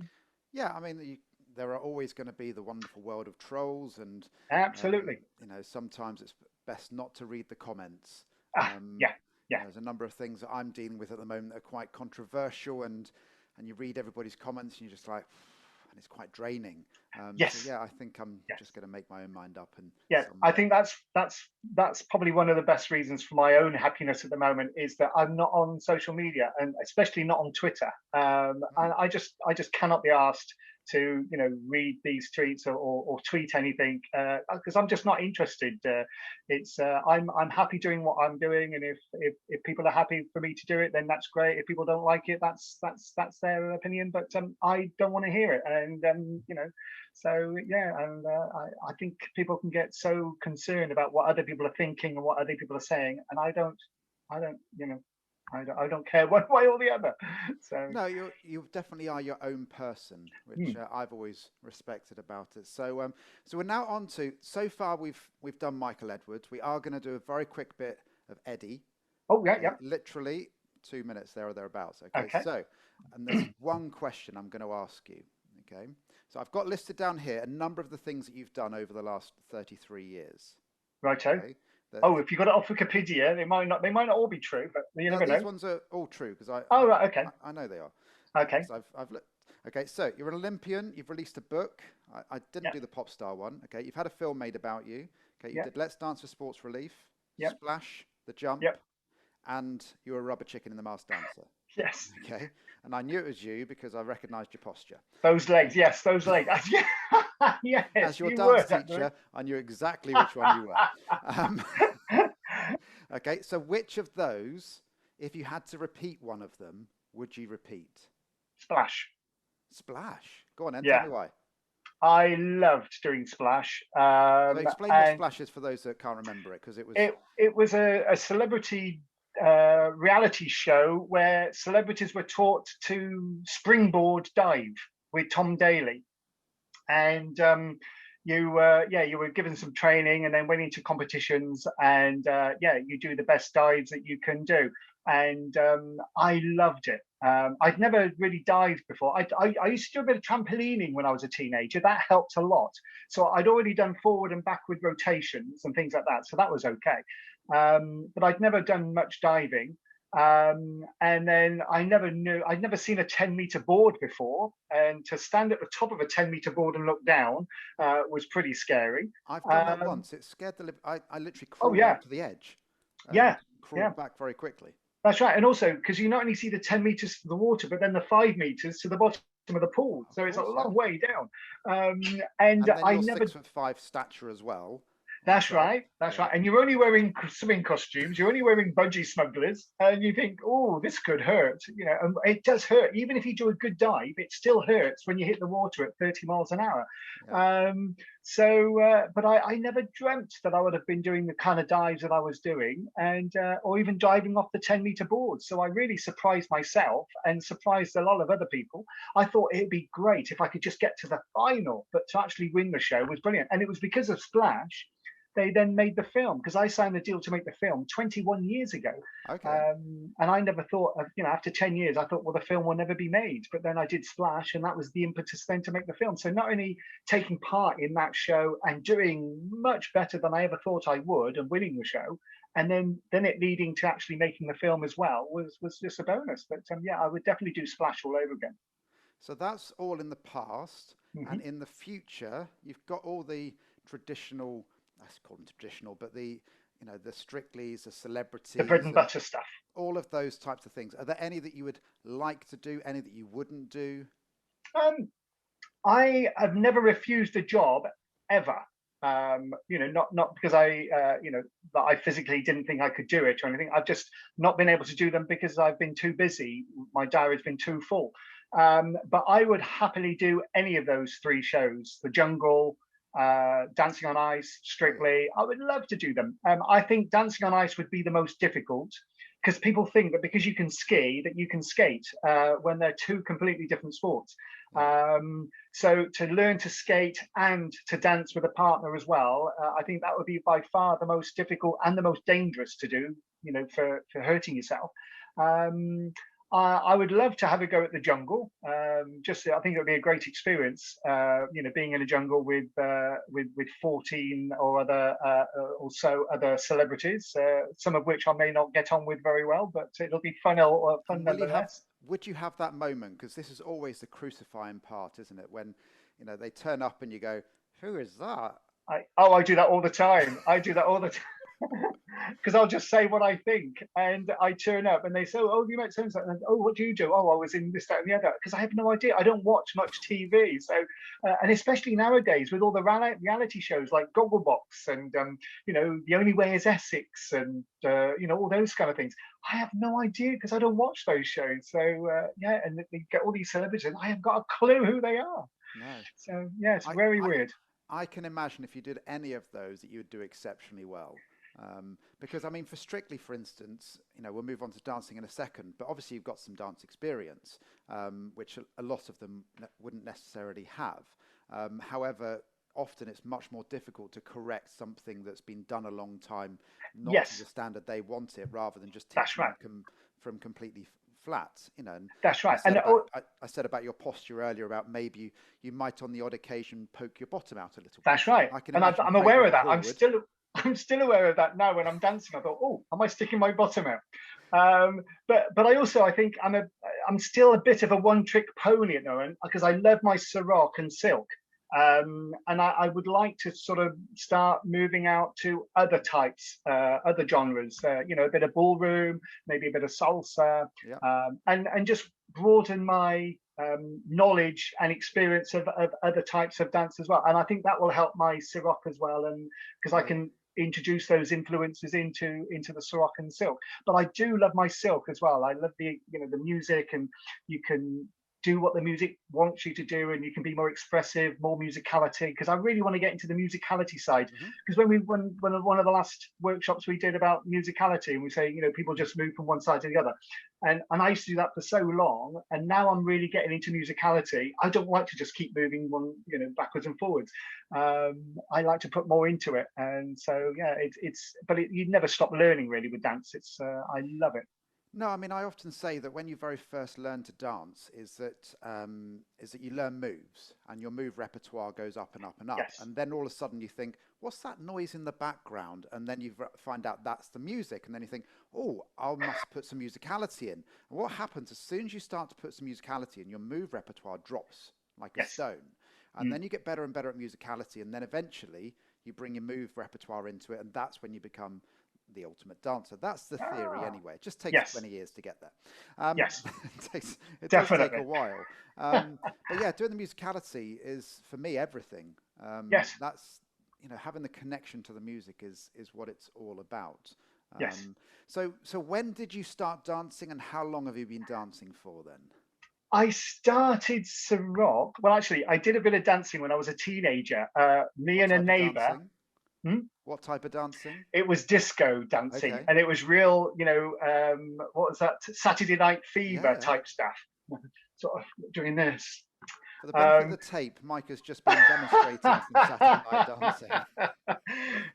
A: Yeah, I mean, there are always going to be the wonderful world of trolls, and
B: absolutely,
A: sometimes it's best not to read the comments.
B: Yeah.
A: There's a number of things that I'm dealing with at the moment that are quite controversial, and you read everybody's comments, and you're just like, and it's quite draining.
B: Yes.
A: So yeah, I think I'm just going to make my own mind up. And
B: yeah, I think that's probably one of the best reasons for my own happiness at the moment, is that I'm not on social media, and especially not on Twitter. And I just cannot be asked to read these tweets or tweet anything, because I'm just not interested. I'm happy doing what I'm doing, and if people are happy for me to do it, then that's great. If people don't like it, that's their opinion, but I don't want to hear it. And so yeah, and I think people can get so concerned about what other people are thinking and what other people are saying, and I don't care one way or the other. So
A: no, you definitely are your own person, which I've always respected about it. So so we're now on to, so far we've done Michael Edwards. We are going to do a very quick bit of Eddie.
B: Oh yeah.
A: Literally 2 minutes there or thereabouts. Okay. So, and there's one question I'm going to ask you. Okay. So I've got listed down here a number of the things that you've done over the last 33 years.
B: Righto. Okay? If you got it off Wikipedia, they might not all be true, but you never know.
A: These ones are all true because
B: right, okay.
A: I know they are.
B: Okay.
A: So I've looked. Okay, so you're an Olympian. You've released a book. I didn't do the pop star one. Okay, you've had a film made about you. Okay, you did Let's Dance for Sports Relief, Splash, The Jump, and you were a rubber chicken in The Masked Dancer.
B: Yes.
A: Okay, and I knew it was you because I recognised your posture.
B: Those legs, yes, those legs. Yes.
A: As your dance teacher, I knew exactly which one you were. Okay, so which of those, if you had to repeat one of them, would you repeat?
B: Splash.
A: Splash. Go on then, tell me why.
B: I loved doing splash.
A: So explain what
B: And
A: Splash is for those that can't remember it, because it was.
B: it was a celebrity reality show where celebrities were taught to springboard dive with Tom Daly, and you were given some training and then went into competitions, and you do the best dives that you can do, and I loved it. I'd never really dived before. I used to do a bit of trampolining when I was a teenager. That helped a lot. So I'd already done forward and backward rotations and things like that. So that was okay. But I'd never done much diving. And then I'd never seen a 10-meter board before. And to stand at the top of a 10-meter board and look down was pretty scary.
A: I've done that once. It scared the. I literally
B: Oh,
A: crawled
B: yeah.
A: up to the edge and
B: Yeah. Yeah.
A: crawled back very quickly.
B: That's right. And also, because you not only see the 10 meters to the water, but then the 5 meters to the bottom of the pool. So it's a long way down. And
A: then
B: I
A: you're
B: never.
A: 6'5" stature as well.
B: That's right. That's right. And you're only wearing swimming costumes. You're only wearing budgie smugglers, and you think, "Oh, this could hurt." You know, and it does hurt. Even if you do a good dive, it still hurts when you hit the water at 30 miles an hour. Yeah. But I never dreamt that I would have been doing the kind of dives that I was doing, and or even diving off the 10-meter board. So I really surprised myself and surprised a lot of other people. I thought it'd be great if I could just get to the final, but to actually win the show was brilliant. And it was because of Splash they then made the film, because I signed the deal to make the film 21 years ago.
A: Okay.
B: And I never thought of, after 10 years, I thought, well, the film will never be made. But then I did Splash, and that was the impetus then to make the film. So not only taking part in that show and doing much better than I ever thought I would and winning the show, and then it leading to actually making the film as well was just a bonus. But I would definitely do Splash all over again.
A: So that's all in the past.
B: Mm-hmm.
A: And in the future, you've got all the traditional, let's call them traditional, but the Strictlys, the celebrities,
B: the bread and butter stuff,
A: all of those types of things. Are there any that you would like to do, any that you wouldn't do?
B: I have never refused a job ever. Not because that I physically didn't think I could do it or anything. I've just not been able to do them because I've been too busy. My diary's been too full. But I would happily do any of those 3 shows: The Jungle, Dancing on Ice, Strictly. I would love to do them. I think Dancing on Ice would be the most difficult, because people think that because you can ski that you can skate, when they're 2 completely different sports. So to learn to skate and to dance with a partner as well, I think that would be by far the most difficult and the most dangerous to do, for hurting yourself. I would love to have a go at the jungle. I think it would be a great experience. Being in a jungle with 14 or other celebrities, some of which I may not get on with very well, but it'll be fun nonetheless.
A: Would you have that moment? Because this is always the crucifying part, isn't it? When they turn up and you go, "Who is that?"
B: I do that all the time. Because I'll just say what I think, and I turn up and they say, "Oh, you met so-and-so," and "Oh, what do you do?" "Oh, I was in this, that, and the other," because I have no idea. I don't watch much TV, so and especially nowadays with all the reality shows like Gogglebox and The Only Way Is Essex, and all those kind of things. I have no idea because I don't watch those shows. So and they get all these celebrities, and I haven't got a clue who they are.
A: No.
B: So it's very weird.
A: I can imagine if you did any of those that you would do exceptionally well. Because for Strictly, for instance, we'll move on to dancing in a second, but obviously you've got some dance experience, which a lot of them wouldn't necessarily have. However, often it's much more difficult to correct something that's been done a long time, not to the standard they want it, rather than just teaching them from completely flat. And
B: that's right.
A: I said about your posture earlier, about maybe you might on the odd occasion poke your bottom out a little bit.
B: That's right. I'm aware of that. I'm still aware of that now when I'm dancing. I thought, "Oh, am I sticking my bottom out?" But I think I'm still a bit of a one-trick pony at the moment, because I love my Ciroc and silk, and I would like to sort of start moving out to other types, other genres. A bit of ballroom, maybe a bit of salsa, and just broaden my knowledge and experience of other types of dance as well. And I think that will help my Ciroc as well, and because I can introduce those influences into the Ciroc and silk. But I do love my silk as well. I love the the music, and you can do what the music wants you to do, and you can be more expressive, more musicality. Because I really want to get into the musicality side. Because when one of the last workshops we did about musicality, and we say, you know, people just move from one side to the other, and I used to do that for so long, and now I'm really getting into musicality. I don't like to just keep moving one, you know, backwards and forwards. I like to put more into it, and so yeah, you never stop learning really with dance. I love it.
A: No, I mean, I often say that when you very first learn to dance, is that you learn moves, and your move repertoire goes up and up and up,
B: Yes.
A: and then all of a sudden you think, "What's that noise in the background?" And then you find out that's the music, and then you think, "Oh, I must put some musicality in." And what happens as soon as you start to put some musicality in, your move repertoire drops like a
B: Yes.
A: stone, and then you get better and better at musicality, and then eventually you bring your move repertoire into it, and that's when you become the ultimate dancer. That's the theory
B: Ah,
A: anyway. It just takes
B: yes.
A: 20 years to get there.
B: Yes.
A: It does take
B: Definitely.
A: a while. But yeah, doing the musicality is for me everything.
B: Yes.
A: That's, you know, having the connection to the music is what it's all about.
B: Yes.
A: So when did you start dancing, and how long have you been dancing for then?
B: I started Rock. Well, actually, I did a bit of dancing when I was a teenager. Me
A: What
B: and a
A: type of
B: neighbour.
A: dancing?
B: Hmm?
A: What type of dancing?
B: It was disco dancing,
A: Okay.
B: and it was real, you know, what was that? Saturday Night
A: Yeah,
B: Fever
A: yeah.
B: type stuff. Sort of doing this.
A: For the benefit of
B: Um,
A: the tape, Mike has just been demonstrating some Saturday night dancing.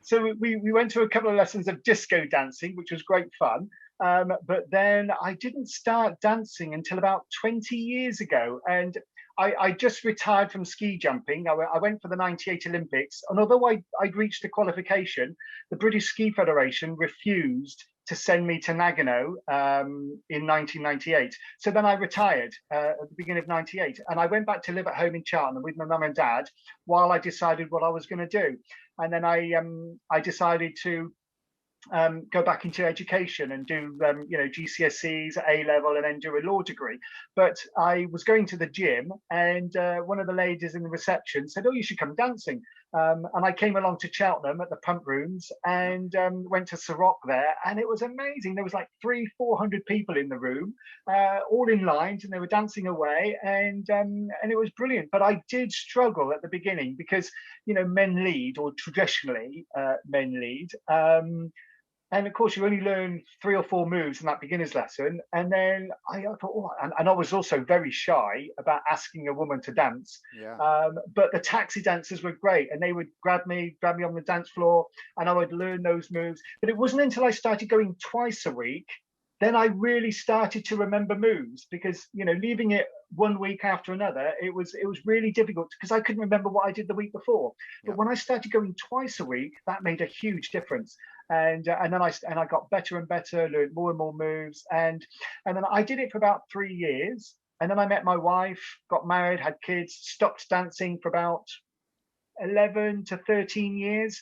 B: so we went to a couple of lessons of disco dancing, which was great fun. But then I didn't start dancing until about 20 years ago. And I just retired from ski jumping. I went for the 98 Olympics. And although I'd reached the qualification, the British Ski Federation refused to send me to Nagano in 1998. So then I retired at the beginning of 98. And I went back to live at home in Cheltenham with my mum and dad while I decided what I was going to do. And then I decided to go back into education and do you know, GCSEs, A level, and then do a law degree. But I was going to the gym, and one of the ladies in the reception said, "Oh, you should come dancing." And I came along to Cheltenham at the pump rooms
A: Yeah.
B: and went to Ciroc there, and it was amazing. There was like 300-400 people in the room, all in lines, and they were dancing away, and it was brilliant. But I did struggle at the beginning because, you know, men lead, or traditionally men lead. And of course, you only learn 3 or 4 moves in that beginner's lesson. And then I thought, oh, and I was also very shy about asking a woman to dance.
A: Yeah.
B: But the taxi dancers were great, and they would grab me on the dance floor, and I would learn those moves. But it wasn't until I started going twice a week, then I really started to remember moves, because, you know, leaving it one week after another, it was really difficult because I couldn't remember what I did the week before. But
A: Yeah.
B: when I started going twice a week, that made a huge difference. And then I got better and better, learned more and more moves, and then I did it for about 3 years. And then I met my wife, got married, had kids, stopped dancing for about 11 to 13 years.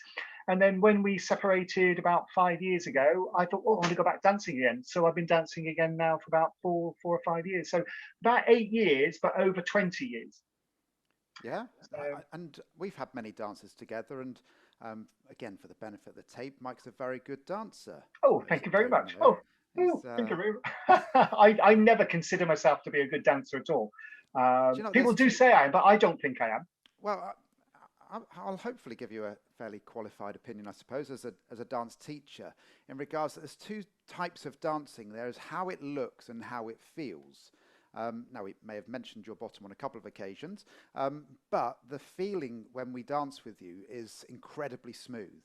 B: And then when we separated about 5 years ago, I thought, oh, I want to go back dancing again. So I've been dancing again now for about 4 or 5 years. So about 8 years, but over 20 years.
A: Yeah,
B: So,
A: and we've had many dances together, and again, for the benefit of the tape, Mike's a very good dancer.
B: oh,
A: For those
B: thank you
A: that
B: very
A: don't
B: much.
A: know,
B: Oh,
A: he's.
B: thank you very much. I never consider myself to be a good dancer at all.
A: Do you know,
B: People
A: there's
B: do
A: two.
B: say I am, but I don't think I am.
A: Well, I'll hopefully give you a fairly qualified opinion, I suppose, as a dance teacher, in regards that there's two types of dancing. There's how it looks and how it feels. Now, we may have mentioned your bottom on a couple of occasions, but the feeling when we dance with you is incredibly smooth.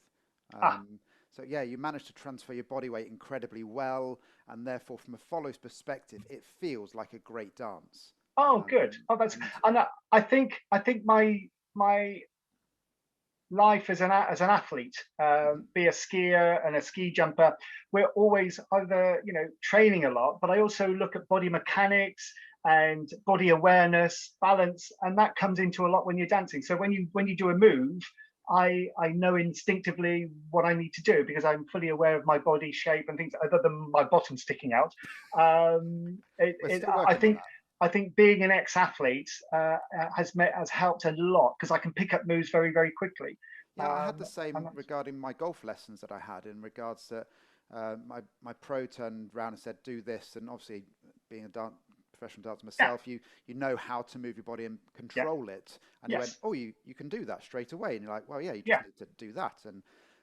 B: Ah,
A: So yeah, you manage to transfer your body weight incredibly well, and therefore, from a follower's perspective, it feels like a great dance.
B: oh, good.
A: Um,
B: Oh, that's.
A: and
B: And I think my life as an athlete,
A: mhm,
B: be a skier and a ski jumper, we're always either, you know, training a lot, but I also look at body mechanics and body awareness, balance, and that comes into a lot when you're dancing. So when you do a move, I know instinctively what I need to do because I'm fully aware of my body shape and things other than my bottom sticking out.
A: we're still
B: I
A: working on
B: think
A: that.
B: I think being an ex-athlete has helped a lot because I can pick up moves very, very quickly.
A: Yeah, I had
B: Um,
A: the
B: and
A: same
B: that's,
A: regarding my golf lessons that I had in regards to my pro turned round and said, "Do this," and obviously being a professional dancer
B: Yeah.
A: myself. You know how to move your body and
B: Yeah.
A: control it. And he went,
B: Yes.
A: oh, you can do that straight away. And you're like, well, yeah, you
B: Yeah.
A: just need to do that. And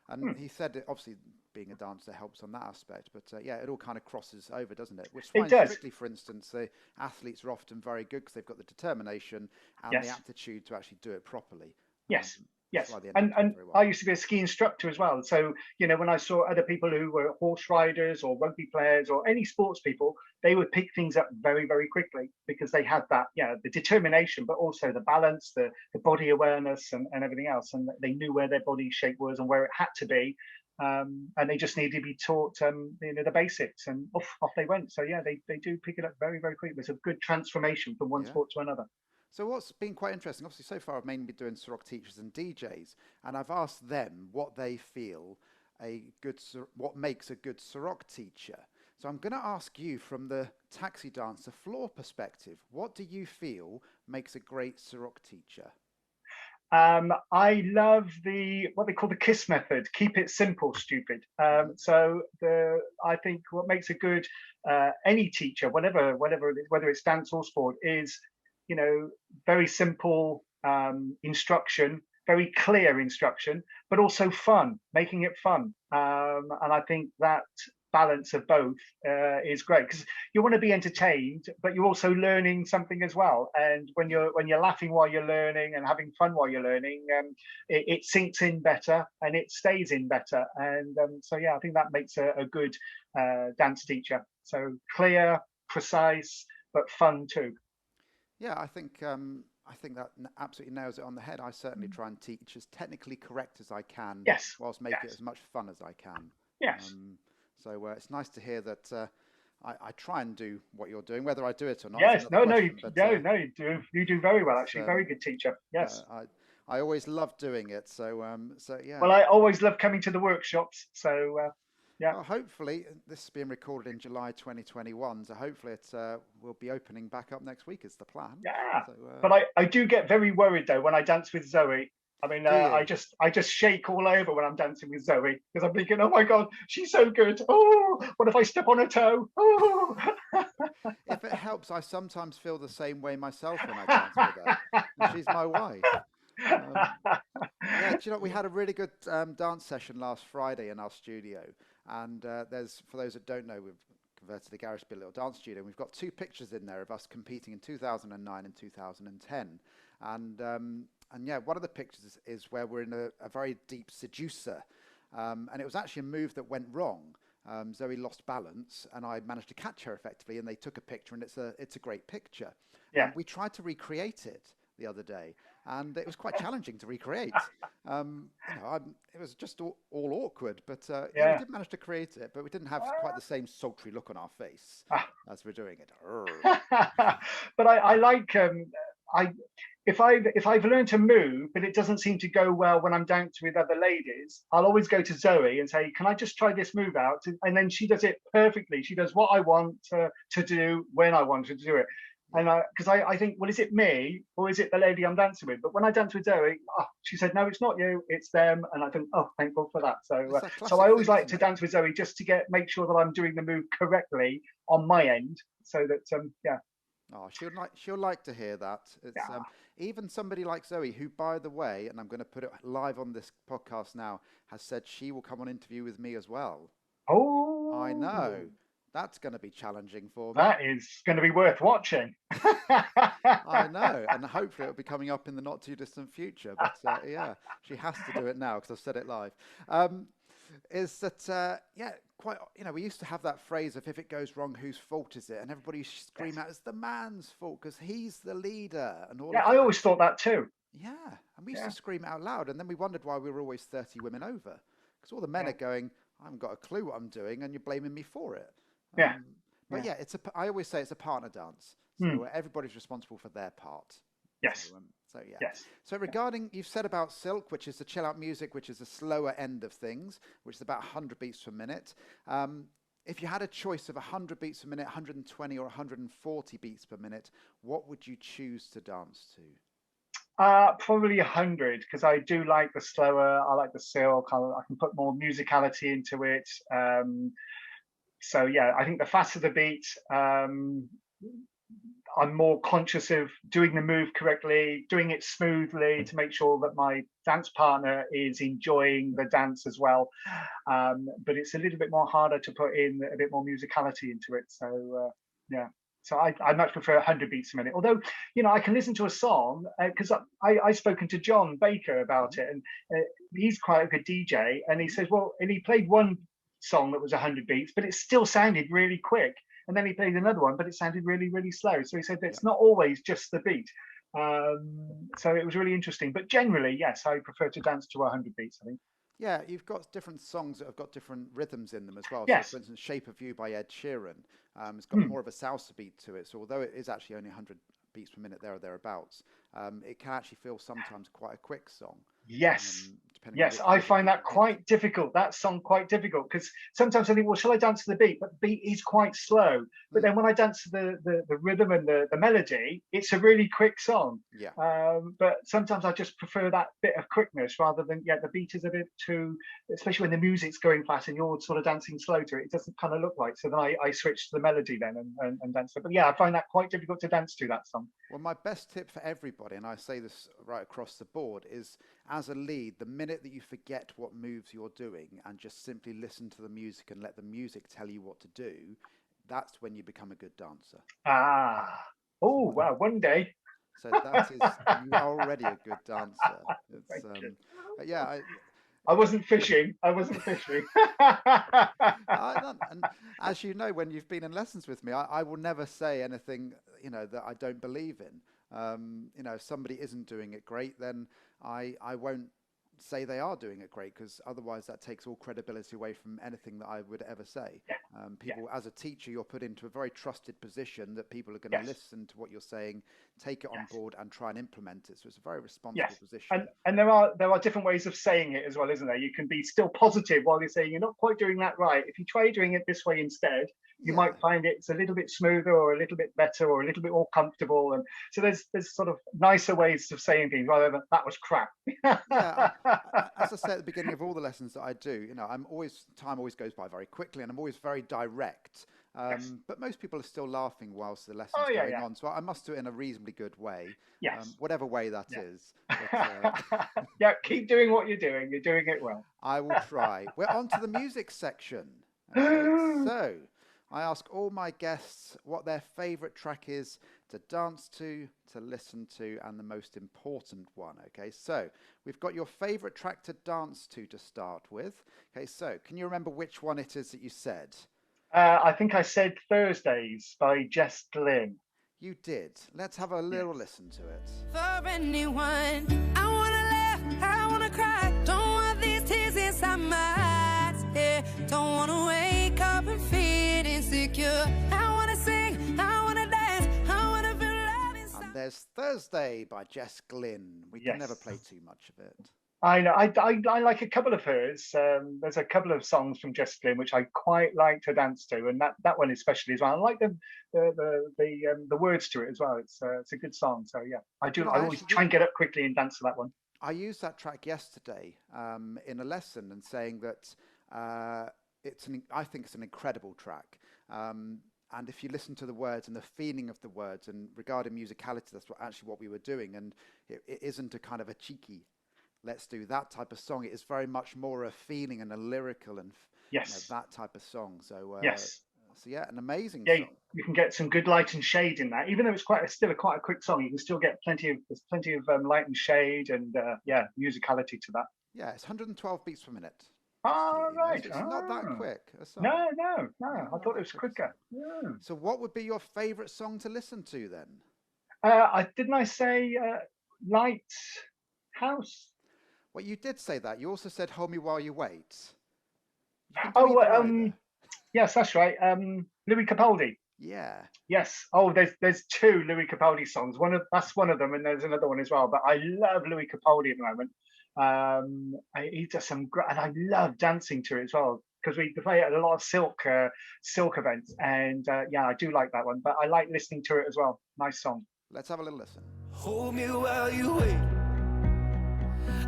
B: Hmm.
A: he said, obviously, being a dancer helps on that aspect. But yeah, it all kind of crosses over, doesn't it? Which is
B: It
A: fine.
B: does.
A: Strictly, for instance, the athletes are often very good because they've got the determination and the
B: Yes.
A: aptitude to actually do it properly.
B: Yes.
A: Which is
B: Yes.
A: why they end up
B: And
A: doing very
B: I
A: well.
B: used to be a ski instructor as well. So, when I saw other people who were horse riders or rugby players or any sports people, they would pick things up very, very quickly because they had that, the determination, but also the balance, the body awareness and everything else. And they knew where their body shape was and where it had to be. And they just needed to be taught, the basics, and off they went. So yeah, they do pick it up very, very quickly. There's a good transformation from one
A: Yeah.
B: sport to another.
A: So what's been quite interesting, obviously so far I've mainly been doing Ciroc teachers and DJs, and I've asked them what they feel what makes a good Ciroc teacher. So I'm going to ask you from the taxi dancer floor perspective, what do you feel makes a great Ciroc teacher?
B: I love what they call the KISS method. Keep it simple, stupid.
A: Hmm.
B: So I think what makes a good any teacher, whatever it is, whether it's dance or sport, is very simple instruction, very clear instruction, but also fun, making it fun. And I think that balance of both is great because you want to be entertained, but you're also learning something as well. And when you're laughing while you're learning and having fun while you're learning, it sinks in better and it stays in better. And so yeah, I think that makes a good dance teacher. So clear, precise, but fun too.
A: Yeah, I think that absolutely nails it on the head. I certainly try and teach as technically correct as I can,
B: Yes.
A: whilst make it
B: Yes.
A: as much fun as I can.
B: Yes.
A: Um, so it's nice to hear that I try and do what you're doing. Whether I do it or not is
B: Yes.
A: another
B: No. No.
A: question. But
B: No. No. You do very well,
A: it's
B: actually. Very good teacher. Yes.
A: I always love doing it. So
B: Well,
A: yeah.
B: I always love coming to the workshops. So yeah.
A: Well, hopefully this is being recorded in July 2021. So hopefully it will be opening back up next week is the plan.
B: Yeah.
A: So
B: But I do get very worried though when I dance with Zoe. I mean,
A: do you?
B: I just shake all over when I'm dancing with Zoe because I'm thinking, oh my God, she's so good. Oh, what if I step on her toe? Oh.
A: If it helps, I sometimes feel the same way myself when I dance with her, and she's my wife. Um, yeah, do you know, we had a really good dance session last Friday in our studio, and for those that don't know, we've converted the garage to be a little dance studio. And we've got two pictures in there of us competing in 2009 and 2010, and yeah, one of the pictures is where we're in a very deep seducer, and it was actually a move that went wrong. Zoe lost balance, and I managed to catch her effectively. And they took a picture, and it's a great picture.
B: Yeah.
A: We tried to recreate it the other day, and it was quite challenging to recreate. It was just all awkward, but yeah, we
B: Yeah.
A: did manage to create it, but we didn't have quite the same sultry look on our face
B: Ah.
A: as we're doing it. Arr.
B: But I like I if I've learned to move, but it doesn't seem to go well when I'm dancing with other ladies, I'll always go to Zoe and say, "Can I just try this move out?" And then she does it perfectly. She does what I want to do when I want her to do it.
A: Yeah.
B: And because I think, well, is it me or is it the lady I'm dancing with? But when I dance with Zoe, she said, "No, it's not you, it's them." And I think, oh, thankful for that.
A: It's
B: So
A: that
B: so I
A: classic
B: always
A: thing,
B: like
A: isn't
B: to
A: it?
B: dance with Zoe just to make sure that I'm doing the move correctly on my end, so that yeah.
A: Oh, she'll like to hear that. It's
B: Yeah.
A: even somebody like Zoe, who, by the way, and I'm going to put it live on this podcast now, has said she will come on interview with me as well. I know
B: Oh,
A: that's going to be challenging for me.
B: that is going to be worth watching.
A: I know, and hopefully it'll be coming up in the not too distant future. But yeah, she has to do it now because I've said it live. Is that yeah, quite, we used to have that phrase of if it goes wrong, whose fault is it? And everybody used to scream
B: Yes.
A: out, it's the man's fault because he's the leader and all
B: Yeah,
A: of
B: I
A: that.
B: always thought that too.
A: Yeah, and we used to
B: Yeah,
A: scream it out loud, and then we wondered why we were always 30 women over because all the men
B: yeah,
A: are going, I haven't got a clue what I'm doing, and you're blaming me for it.
B: yeah,
A: Um, but
B: yeah.
A: yeah, I always say it's a partner dance,
B: Hmm.
A: so everybody's responsible for their part.
B: Yes,
A: So yeah.
B: yes.
A: So regarding, you've said about Silk, which is the chill out music, which is the slower end of things, which is about 100 beats per minute. If you had a choice of 100 beats per minute, 120 or 140 beats per minute, what would you choose to dance to?
B: Probably 100 because I do like the slower. I like the silk. I can put more musicality into it. So yeah, I think the faster the beat, I'm more conscious of doing the move correctly, doing it smoothly to make sure that my dance partner is enjoying the dance as well. But it's a little bit more harder to put in a bit more musicality into it. So yeah. So I much prefer 100 beats a minute. Although, I can listen to a song because I've spoken to John Baker about it, and he's quite a good DJ. And he says, well, and he played one song that was 100 beats, but it still sounded really quick. And then he played another one, but it sounded really, really slow. So he said it's not always just the beat. So it was really interesting. But generally, yes, I prefer to dance to 100 beats, I think.
A: Yeah, you've got different songs that have got different rhythms in them as well.
B: Yes.
A: So, for instance, Shape of You by Ed Sheeran, it's got more of a salsa beat to it. So although it is actually only 100 beats per minute there or thereabouts, it can actually feel sometimes quite a quick song.
B: Yes. Yes, I find that quite difficult. That song quite difficult because sometimes I think, well, shall I dance to the beat? But the beat is quite slow. But then when I dance to the rhythm and the melody, it's a really quick song.
A: Yeah.
B: But sometimes I just prefer that bit of quickness rather than the beat is a bit too, especially when the music's going fast and you're sort of dancing slow to it. It doesn't kind of look like. So then I switch to the melody then and dance to it. But yeah, I find that quite difficult to dance to that song.
A: Well, my best tip for everybody, and I say this right across the board, is as a lead, the minute that you forget what moves you're doing and just simply listen to the music and let the music tell you what to do, that's when you become a good dancer.
B: Oh, wow, one day.
A: So that is, you are already a good dancer. It's, yeah.
B: I wasn't fishing. And
A: as you know, when you've been in lessons with me, I will never say anything, that I don't believe in. If somebody isn't doing it great, then I won't say they are doing it great, because otherwise that takes all credibility away from anything that I would ever say. As a teacher, you're put into a very trusted position that people are going to listen to what you're saying, take it on board and try and implement it. So it's a very responsible position.
B: And there are different ways of saying it as well, isn't there? You can be still positive while you're saying you're not quite doing that right. If you try doing it this way instead, you might find it's a little bit smoother or a little bit better or a little bit more comfortable. And so there's sort of nicer ways of saying things rather than that was crap.
A: As I say at the beginning of all the lessons that I do, time always goes by very quickly and I'm always very direct. But most people are still laughing whilst the lesson's going on. So I must do it in a reasonably good way, whatever way that is.
B: But, keep doing what you're doing. You're doing it well.
A: I will try. We're on to the music section. Okay, so I ask all my guests what their favourite track is to dance to listen to, and the most important one. Okay, so we've got your favourite track to dance to start with. Okay, so can you remember which one it is that you said?
B: I think I said Thursdays by Jess Glynn.
A: You did. Let's have a little listen to it.
C: For anyone, I want to laugh, I want to cry. Don't want these tears inside my eyes. Yeah, don't want to wake up and feel insecure. I want to sing, I want to dance, I want to feel love inside.
A: And there's Thursday by Jess Glynn. We can never play too much of it.
B: I know. I like a couple of hers. There's a couple of songs from Jess Glynn which I quite like to dance to, and that one especially as well. I like the words to it as well. It's a good song. So yeah, I do. I always try and get up quickly and dance to that one.
A: I used that track yesterday in a lesson and saying that I think it's an incredible track. And if you listen to the words and the feeling of the words, and regarding musicality, that's what we were doing. And it isn't a kind of a cheeky, let's do that type of song. It is very much more a feeling and a lyrical and that type of song. So an amazing song.
B: You can get some good light and shade in that, even though it's still quite a quick song. You can still get plenty of light and shade and musicality to that.
A: Yeah, it's 112 beats per minute.
B: Oh, right.
A: It's not that quick.
B: No. I thought it was quicker. Yeah.
A: So what would be your favourite song to listen to then?
B: I say Lighthouse?
A: Well, you did say that. You also said Hold Me While You Wait.
B: Yes, that's right. Louis Capaldi.
A: Yeah.
B: Yes. Oh, there's two Louis Capaldi songs. That's one of them, and there's another one as well. But I love Louis Capaldi at the moment. He does some great, and I love dancing to it as well, because we play at a lot of silk events, and I do like that one. But I like listening to it as well. Nice song.
A: Let's have a little listen.
C: Hold me while you wait.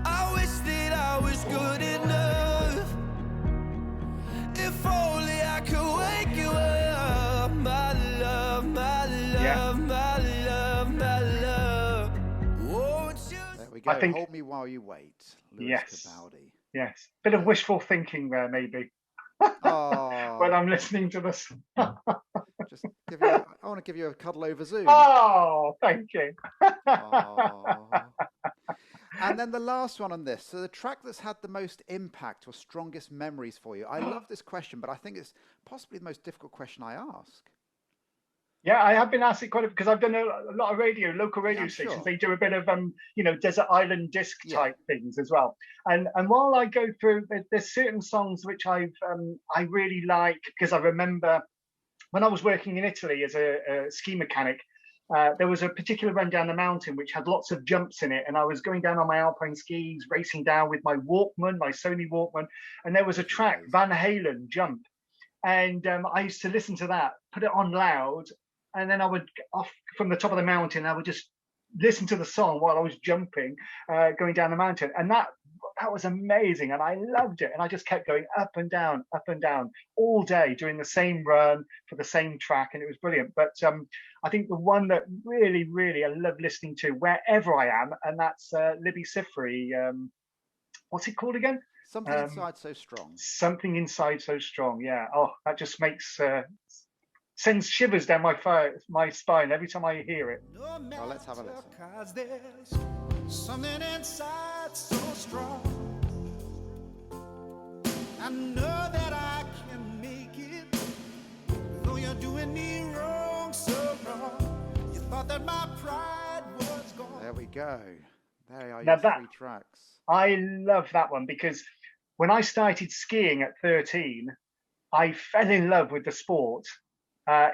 C: I wish that I was good enough. If only I could wake you up, my love, my love, my
B: I think,
A: Hold Me While You Wait, Lewis
B: yes,
A: Capaldi.
B: yes. Bit of wishful thinking there, maybe.
A: Oh,
B: When I'm listening to this.
A: just give you. I want to give you a cuddle over Zoom.
B: Oh, thank you.
A: Oh. And then the last one on this. So the track that's had the most impact or strongest memories for you. I love this question, but I think it's possibly the most difficult question I ask.
B: Yeah, I have been asked it quite a bit because I've done a lot of local radio stations.
A: Sure.
B: They do a bit of desert island disc type things as well. And while I go through, there's certain songs which I really like because I remember when I was working in Italy as a ski mechanic. There was a particular run down the mountain which had lots of jumps in it, and I was going down on my alpine skis, racing down with my Walkman, my Sony Walkman, and there was a track, Van Halen, Jump, and I used to listen to that, put it on loud, and then I would off from the top of the mountain. I would just listen to the song while I was jumping, going down the mountain, and that was amazing, and I loved it. And I just kept going up and down all day, doing the same run for the same track, and it was brilliant. But I think the one that really, really I love listening to wherever I am, and that's Libby Sifri. What's it called again?
A: Something Inside So Strong.
B: Something Inside So Strong. Yeah. Oh, that just makes sends shivers down my spine every time I hear it.
A: Well, let's have a listen.
C: 'Cause there's something inside so strong. I know that I can make it, though you're doing me wrong, so wrong. You thought that my pride was gone.
A: There we go. There are
B: Now
A: your 3 tracks.
B: I love that one because when I started skiing at 13, I fell in love with the sport.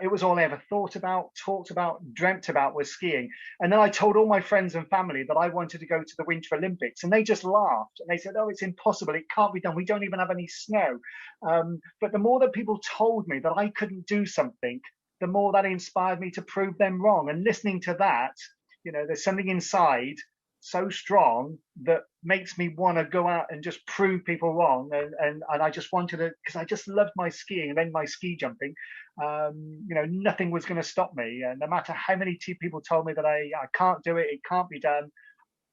B: It was all I ever thought about, talked about, dreamt about was skiing. And then I told all my friends and family that I wanted to go to the Winter Olympics, and they just laughed and they said, "Oh, it's impossible. It can't be done. We don't even have any snow." But the more that people told me that I couldn't do something, the more that inspired me to prove them wrong. And listening to that, there's something inside so strong that makes me want to go out and just prove people wrong. And I just wanted to, because I just loved my skiing and then my ski jumping. Nothing was going to stop me. And no matter how many people told me that I can't do it, it can't be done,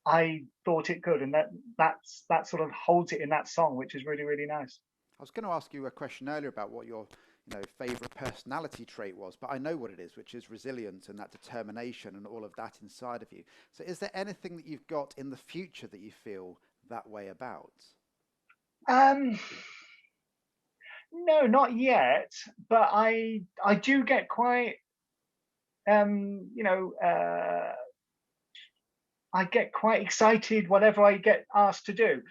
B: I thought it could. And that sort of holds it in that song, which is really, really nice.
A: I was going to ask you a question earlier about what your favorite personality trait was, but I know what it is, which is resilience and that determination and all of that inside of you. So is there anything that you've got in the future that you feel that way about?
B: No, not yet, but I do get quite I get quite excited whatever I get asked to do.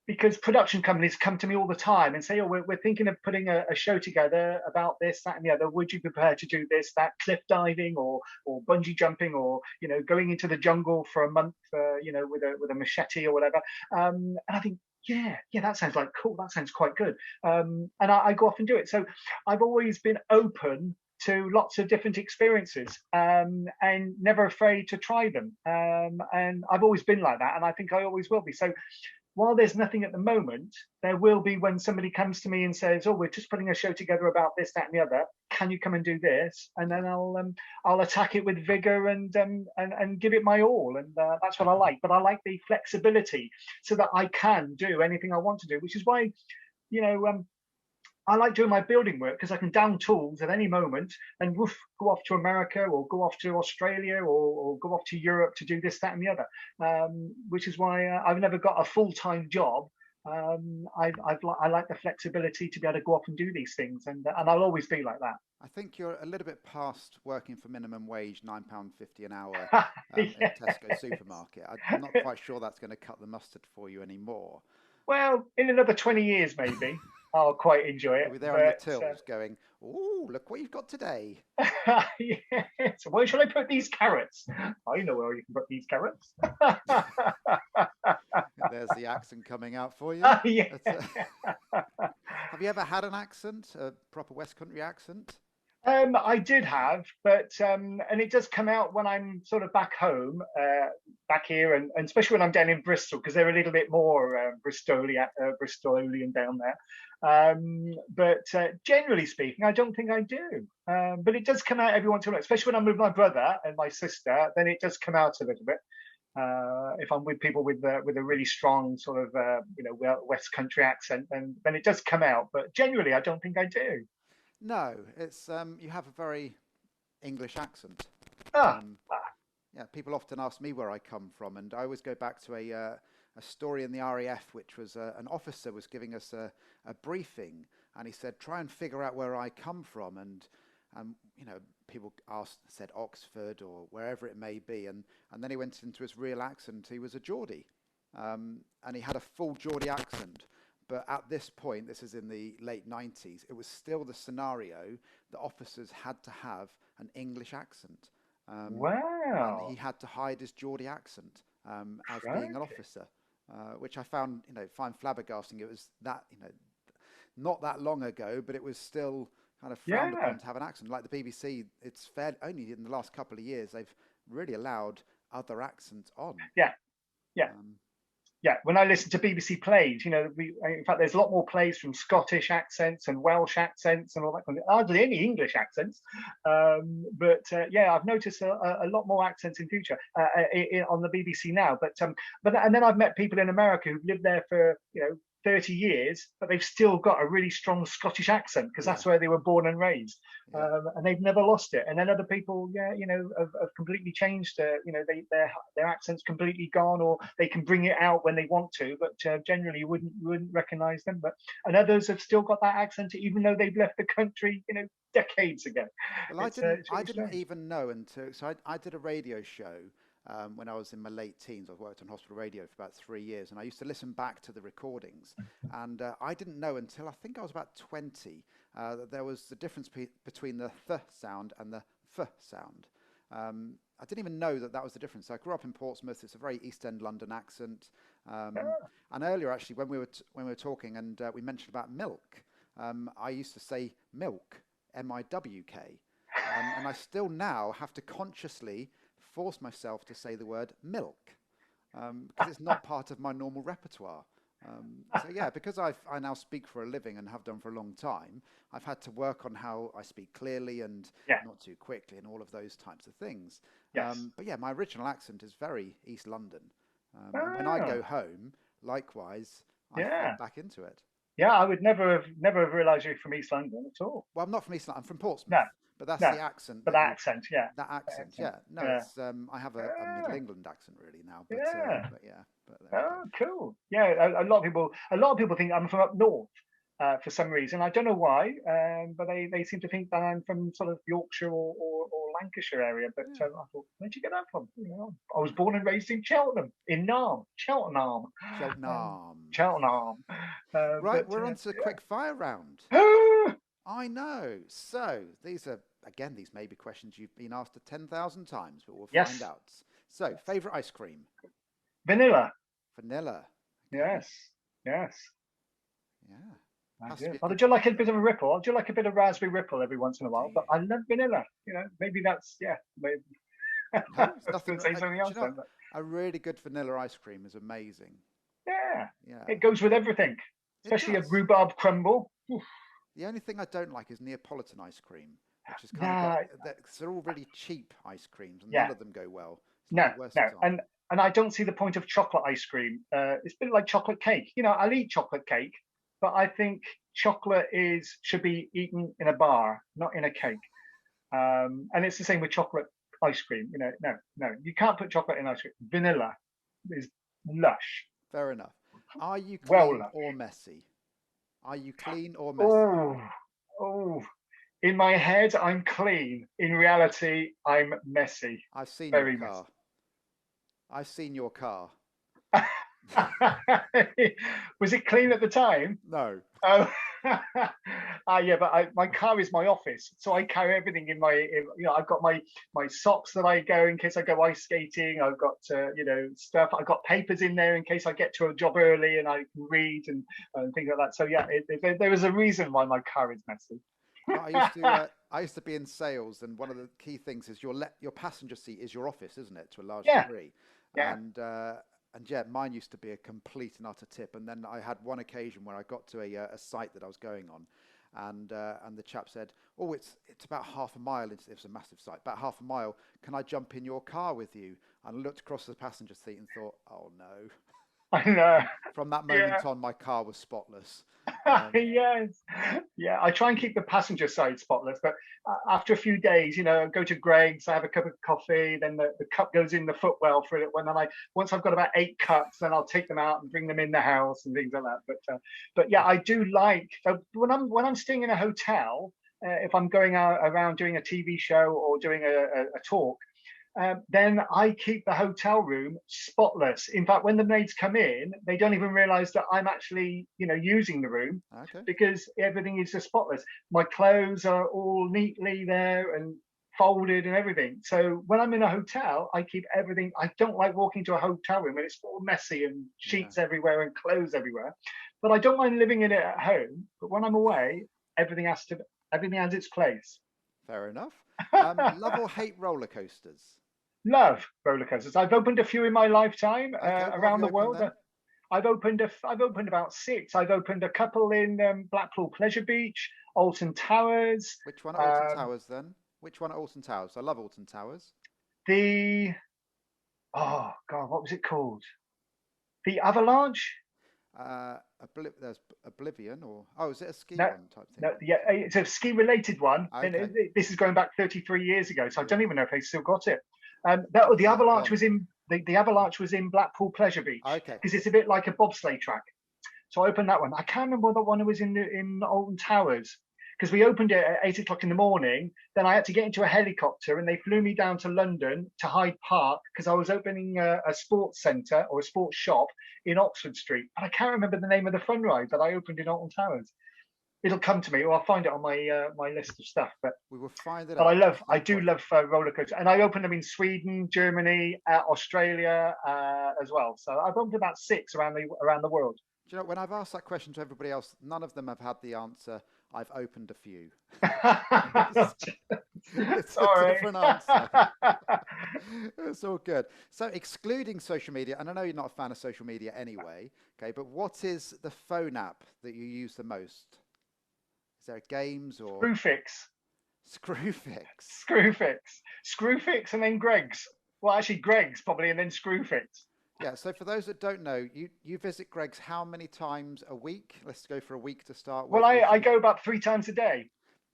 B: Because production companies come to me all the time and say, "Oh, we're thinking of putting a show together about this, that, and the other. Would you be prepared to do this, that, cliff diving, or bungee jumping, or going into the jungle for a month, with a machete or whatever?" And I think, yeah, that sounds like cool. That sounds quite good. And I go off and do it. So I've always been open to lots of different experiences, and never afraid to try them. And I've always been like that, and I think I always will be. So while there's nothing at the moment, there will be when somebody comes to me and says, "Oh, we're just putting a show together about this, that, and the other. Can you come and do this?" And then I'll attack it with vigor and give it my all. And that's what I like. But I like the flexibility so that I can do anything I want to do, which is why, I like doing my building work because I can down tools at any moment and go off to America or go off to Australia or go off to Europe to do this, that, and the other. Which is why I've never got a full-time job. I like the flexibility to be able to go off and do these things, and I'll always be like that.
A: I think you're a little bit past working for minimum wage, £9.50 an hour
B: Yes.
A: at Tesco supermarket. I'm not quite sure that's going to cut the mustard for you anymore.
B: Well, in another 20 years, maybe. I'll quite enjoy it.
A: You'll be there on your tills going, "Oh, look what you've got today."
B: Yes. Where shall I put these carrots? I know where you can put these carrots.
A: There's the accent coming out for you.
B: Yeah.
A: Have you ever had an accent, a proper West Country accent?
B: I did have, but and it does come out when I'm sort of back home, back here, and especially when I'm down in Bristol, because they're a little bit more Bristolian down there. But generally speaking, I don't think I do. But it does come out every once in a while, especially when I'm with my brother and my sister. Then it does come out a little bit. If I'm with people with a really strong sort of West Country accent, then it does come out. But generally, I don't think I do.
A: No, it's you have a very English accent.
B: Ah,
A: Um, yeah, people often ask me where I come from, and I always go back to a story in the RAF, which was an officer was giving us a briefing, and he said, "Try and figure out where I come from." And people said Oxford or wherever it may be, and then he went into his real accent. He was a Geordie, and he had a full Geordie accent. But at this point, this is in the late 90s, it was still the scenario that officers had to have an English accent. And he
B: wow.
A: had to hide his Geordie accent as being an
B: Crikey.
A: officer, which I find flabbergasting. It was that, not that long ago, but it was still kind of frowned
B: Yeah,
A: upon to have an accent. Like the BBC, it's fair only in the last couple of years they've really allowed other accents on.
B: yeah, yeah.
A: Um,
B: Yeah, when I listen to BBC plays, in fact, there's a lot more plays from Scottish accents and Welsh accents and all that kind of. Hardly any English accents, but yeah, I've noticed a lot more accents in future on the BBC now. But and then I've met people in America who've lived there for 30 years, but they've still got a really strong Scottish accent because
A: yeah,
B: that's where they were born and raised,
A: yeah.
B: and they've never lost it. And then other people, yeah, have completely changed. Their accent's completely gone, or they can bring it out when they want to, but generally you wouldn't recognise them. And others have still got that accent, even though they've left the country, decades ago.
A: Well,
B: It's
A: I
B: really
A: didn't
B: strange.
A: even know until so I did a radio show when I was in my late teens. I worked on hospital radio for about 3 years, and I used to listen back to the recordings. And I didn't know until I think I was about 20 that there was the difference between the th sound and the f sound. I didn't even know that was the difference. I grew up in Portsmouth. It's a very East End London accent.
B: Ah,
A: And earlier, actually, when we were talking and we mentioned about milk, I used to say milk, MIWK, and I still now have to consciously force myself to say the word milk because it's not part of my normal repertoire. So yeah, because I now speak for a living and have done for a long time, I've had to work on how I speak clearly and
B: yeah,
A: not too quickly and all of those types of things.
B: yes.
A: But yeah, my original accent is very East London, and when I
B: Ah,
A: go home, likewise, I fall
B: yeah.
A: back into it.
B: Yeah, I would never have realised you're from East London at all.
A: Well, I'm not from East London. I'm from Portsmouth,
B: No,
A: but that's
B: no.
A: the accent
B: But
A: that
B: that
A: you
B: accent, yeah.
A: that
B: That
A: accent.
B: accent.
A: Yeah, no,
B: Yeah.
A: it's I have a Middle
B: Yeah.
A: England accent really now,
B: Yeah.
A: but yeah, but there we go.
B: Oh, cool. Yeah, a lot of people think I'm from up north for some reason. I don't know why, but they seem to think that I'm from sort of Yorkshire or Lancashire area. But
A: Yeah,
B: I thought, where'd you get that from? I was born and raised in Cheltenham, in Narm, Cheltenham,
A: Cheltenham.
B: Cheltenham.
A: Right,
B: But
A: we're on to the quick fire round.
B: yeah.
A: I know. So these may be questions you've been asked 10,000 times, but we'll find
B: Yes,
A: out. So, favorite ice cream?
B: vanilla.
A: Vanilla. Okay.
B: Yes, yes.
A: Yeah.
B: I
A: Has to
B: do.
A: be a
B: Although,
A: good
B: do you like a
A: vanilla.
B: bit of a ripple? I do like a bit of raspberry ripple every once in a
A: Do
B: while, but
A: you?
B: I love vanilla. Maybe that's, yeah. Maybe.
A: No,
B: I
A: it's
B: was
A: nothing.
B: going to say
A: Do
B: something
A: you
B: else
A: know,
B: then, but
A: a really good vanilla ice cream is amazing.
B: yeah,
A: Yeah,
B: it goes with everything,
A: it
B: especially a
A: does.
B: rhubarb crumble. Oof.
A: The only thing I don't like is Neapolitan ice cream, which has kind of got
B: Nah,
A: they're all really cheap ice creams, and none
B: yeah,
A: of them go well. It's like
B: no,
A: the worst
B: no,
A: example.
B: and I don't see the point of chocolate ice cream. It's a bit like chocolate cake. I'll eat chocolate cake, but I think chocolate should be eaten in a bar, not in a cake. And it's the same with chocolate ice cream. No, no, you can't put chocolate in ice cream. Vanilla is lush,
A: Fair enough. Are you
B: well
A: clean or
B: lush.
A: messy? Are you clean or messy?
B: Oh, oh. In my head, I'm clean. In reality, I'm messy,
A: I've seen your
B: very messy.
A: car. I've seen your car.
B: Was it clean at the time?
A: No.
B: Oh, yeah, but my car is my office, so I carry everything in my. I've got my socks that I go in case I go ice skating. I've got stuff. I've got papers in there in case I get to a job early and I can read and things like that. So yeah, there is a reason why my car is messy.
A: No, I used to be in sales, and one of the key things is your passenger seat is your office, isn't it, to a large
B: Yeah,
A: degree?
B: yeah.
A: And yeah, mine used to be a complete and utter tip. And then I had one occasion where I got to a site that I was going on, and the chap said, "Oh, it's about half a mile. It was a massive site, about half a mile. Can I jump in your car with you?" And I looked across the passenger seat and thought, "Oh no."
B: I know.
A: From that moment on, my car was spotless.
B: Yes. Yeah, I try and keep the passenger side spotless, but after a few days, go to Greg's, I have a cup of coffee, then the cup goes in the footwell for it. Once I've got about 8 cups, then I'll take them out and bring them in the house and things like that. But yeah, I do like, when I'm staying in a hotel, if I'm going out around doing a TV show or doing a talk, then I keep the hotel room spotless. In fact, when the maids come in, they don't even realize that I'm actually, using the room, because everything is just spotless. My clothes are all neatly there and folded and everything. So when I'm in a hotel, I keep everything. I don't like walking to a hotel room and it's all messy and sheets everywhere and clothes everywhere. But I don't mind living in it at home. But when I'm away, everything has its place.
A: Fair enough. Love or hate roller coasters?
B: Love roller coasters. I've opened a few in my lifetime around the world. I've opened about 6. I've opened a couple in Blackpool Pleasure Beach, Alton Towers.
A: Which one at Alton Towers then? Which one at Alton Towers? I love Alton Towers.
B: Oh God, what was it called? The Avalanche?
A: There's Oblivion, is it a ski one type thing?
B: No, yeah, it's a ski related one.
A: Okay.
B: And this is going back 33 years ago, so I don't even know if they still got it. The Avalanche was in the Avalanche was in Blackpool Pleasure Beach.
A: Okay.
B: Because it's a bit like a bobsleigh track. So I opened that one. I can't remember what one was in Alton Towers, because we opened it at 8 o'clock in the morning. Then I had to get into a helicopter and they flew me down to London to Hyde Park, because I was opening a sports centre or a sports shop in Oxford Street. But I can't remember the name of the fun ride that I opened in Alton Towers. It'll come to me, or I'll find it on my my list of stuff. But
A: we will find it.
B: But I do love roller coasters, and I opened them in Sweden, Germany, Australia as well. So I've opened about 6 around the world.
A: Do you know, when I've asked that question to everybody else, none of them have had the answer. I've opened a few. It's
B: Sorry.
A: a different answer. It's all good. So excluding social media, and I know you're not a fan of social media anyway, okay, but what is the phone app that you use the most? Is there games or...
B: Screwfix and then Greg's. Well, actually Greg's probably, and then Screwfix.
A: Yeah, so for those that don't know, you visit Greg's how many times a week? Let's go for a week to start with.
B: Well, I go about 3 times a day.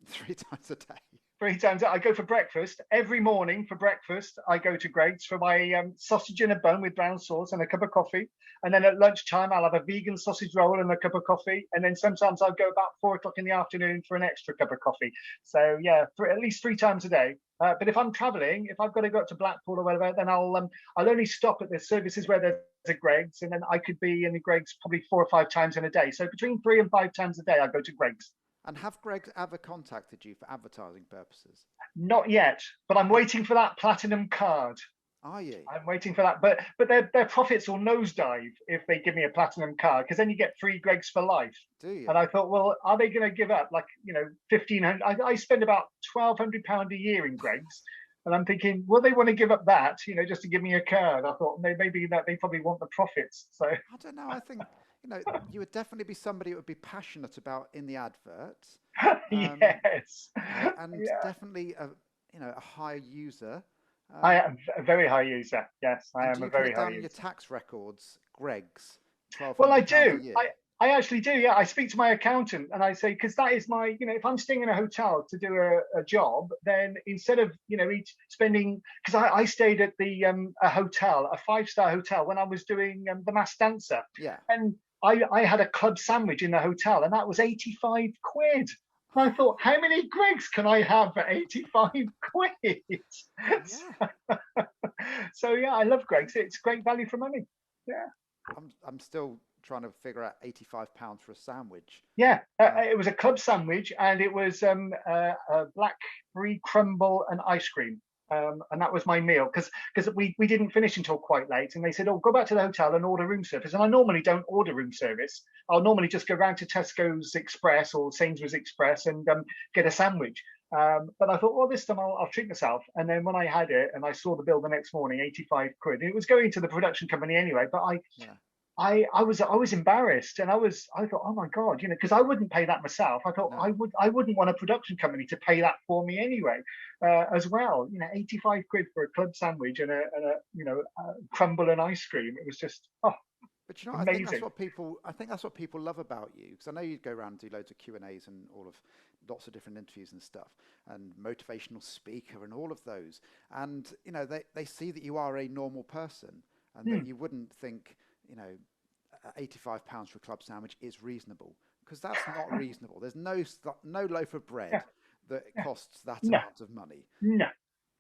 A: 3 times a day.
B: 3 times. I go for breakfast. Every morning for breakfast, I go to Greg's for my sausage in a bun with brown sauce and a cup of coffee. And then at lunchtime, I'll have a vegan sausage roll and a cup of coffee. And then sometimes I'll go about 4 o'clock in the afternoon for an extra cup of coffee. So yeah, at least 3 times a day. But if I'm traveling, if I've got to go up to Blackpool or whatever, then I'll only stop at the services where there's a Greg's, and then I could be in the Greg's probably 4 or 5 times in a day. So between 3 and 5 times a day, I go to Greg's.
A: And have Greg's ever contacted you for advertising purposes?
B: Not yet, but I'm waiting for that platinum card.
A: Are you?
B: I'm waiting for that, but their profits will nosedive if they give me a platinum card, because then you get free Greg's for life.
A: Do you?
B: And I thought, well, are they going to give up £1,500? I spend about £1,200 a year in Greg's, and I'm thinking, well, they want to give up that, just to give me a card. I thought maybe that they probably want the profits. So
A: I don't know. I think you would definitely be somebody who would be passionate about in the adverts.
B: Yes,
A: and definitely a high user.
B: I am a very high user. Yes, I am a very high user.
A: Your tax records, Greg's.
B: Well, I do. I actually do. Yeah, I speak to my accountant and I say, because that is my, if I'm staying in a hotel to do a job, then instead of spending, because I stayed at the a hotel, a 5-star hotel, when I was doing the Masked Dancer.
A: Yeah.
B: And I had a club sandwich in the hotel, and that was 85 quid. And I thought, how many Greg's can I have for 85 quid?
A: Yeah.
B: So yeah, I love Greg's. It's great value for money. Yeah.
A: I'm still trying to figure out £85 for a sandwich.
B: Yeah, it was a club sandwich, and it was a black brie crumble and ice cream. And that was my meal, because we didn't finish until quite late, and they said, oh, go back to the hotel and order room service. And I normally don't order room service. I'll normally just go round to Tesco's Express or Sainsbury's Express and get a sandwich. But I thought, well, this time I'll treat myself. And then when I had it and I saw the bill the next morning, 85 quid, and it was going to the production company anyway, but I was embarrassed, and I thought, oh my God, because I wouldn't pay that myself. I thought
A: No.
B: I wouldn't want a production company to pay that for me anyway, as well. 85 quid for a club sandwich and a crumble and ice cream. It was just
A: But you know,
B: amazing.
A: I think that's what people love about you, because I know you go around and do loads of Q&As and all of lots of different interviews and stuff, and motivational speaker and all of those, and they see that you are a normal person, and that
B: Hmm.
A: you wouldn't think, £85 for a club sandwich is reasonable, because that's not reasonable. There's no loaf of
B: Yeah,
A: bread that
B: yeah.
A: costs that
B: No,
A: amount of money.
B: no,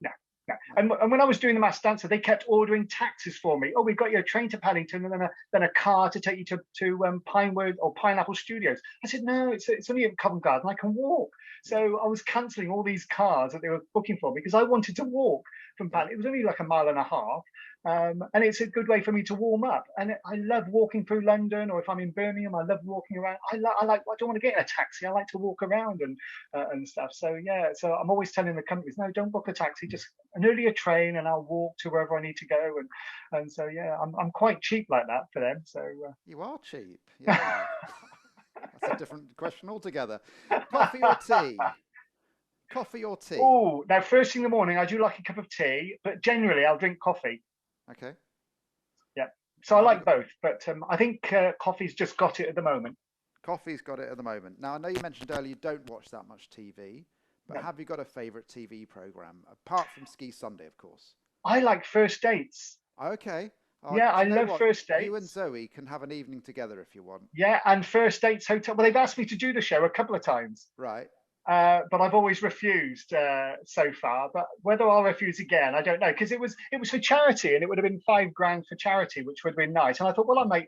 B: no, no.
A: No.
B: And when I was doing the Masked Dancer, they kept ordering taxis for me. Oh, we've got you a train to Paddington, and then a car to take you to Pinewood or Pineapple Studios. I said, no, it's only at Covent Garden. I can walk.
A: Yeah.
B: So I was cancelling all these cars that they were booking for me because I wanted to walk from
A: Yeah.
B: Paddington. It was only like a mile and a half. And it's a good way for me to warm up. And I love walking through London, or if I'm in Birmingham, I love walking around. I don't want to get in a taxi. I like to walk around and stuff. So yeah, so I'm always telling the companies, no, don't book a taxi, just an earlier train, and I'll walk to wherever I need to go. And so yeah, I'm quite cheap like that for them. So
A: You are cheap. Yeah. That's a different question altogether. Coffee or tea? Coffee or tea?
B: oh, now first thing in the morning, I do like a cup of tea, but generally I'll drink coffee.
A: Okay.
B: Yeah, so
A: And
B: I
A: have you
B: like
A: got
B: both, but I think coffee's just got it at the moment.
A: coffee's got it at the moment. Now I know you mentioned earlier you don't watch that much TV, but
B: No.
A: have you got a favourite TV programme apart from Ski Sunday, of course?
B: I like first dates.
A: Okay.
B: Yeah,
A: Do
B: I
A: you know
B: love
A: what?
B: first
A: You and
B: dates.
A: Zoe can have an evening together if you want.
B: Yeah, and first dates hotel. Well, they've asked me to do the show a couple of times.
A: Right.
B: But I've always refused so far. But whether I'll refuse again, I don't know, because it was for charity, and it would have been £5,000 for charity, which would have been nice. And I thought, well, I might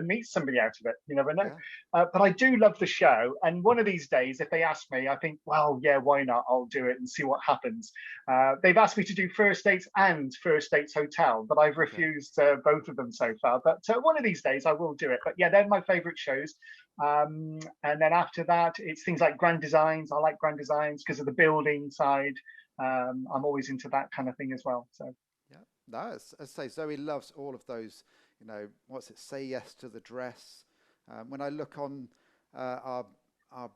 B: meet somebody out of it. You never know.
A: Yeah.
B: But I do love the show, and one of these days, if they ask me, I think, well, yeah, why not? I'll do it and see what happens. They've asked me to do first dates and first dates hotel, but I've
A: Okay.
B: refused both of them so far. But one of these days, I will do it. But yeah, they're my favourite shows. And then after that, it's things like Grand Designs. I like Grand Designs because of the building side. I'm always into that kind of thing as well. So
A: Yeah. No, as I say, Zoe loves all of those. What's it? Say yes to the dress. When I look on our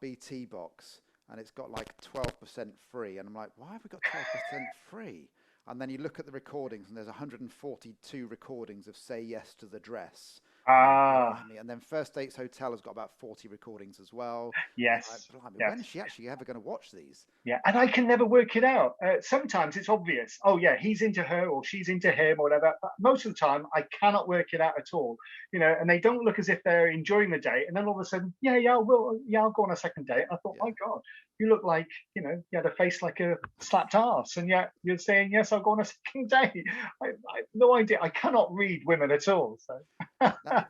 A: BT box, and it's got like 12% free, and I'm like, why have we got 12% free? And then you look at the recordings, and there's 142 recordings of Say Yes to the Dress. Blimey. And then First Dates Hotel has got about 40 recordings as well.
B: yes,
A: Blimey,
B: yes.
A: when is she actually ever going to watch these?
B: Yeah, and I can never work it out. Sometimes it's obvious. Oh yeah, he's into her or she's into him or whatever. But most of the time, I cannot work it out at all. And they don't look as if they're enjoying the date. And then all of a sudden, I'll go on a second date. I thought,
A: Yeah.
B: my God, you look like you had a face like a slapped arse, and yet you're saying yes, I'll go on a second date. I have no idea. I cannot read women at all. So
A: No,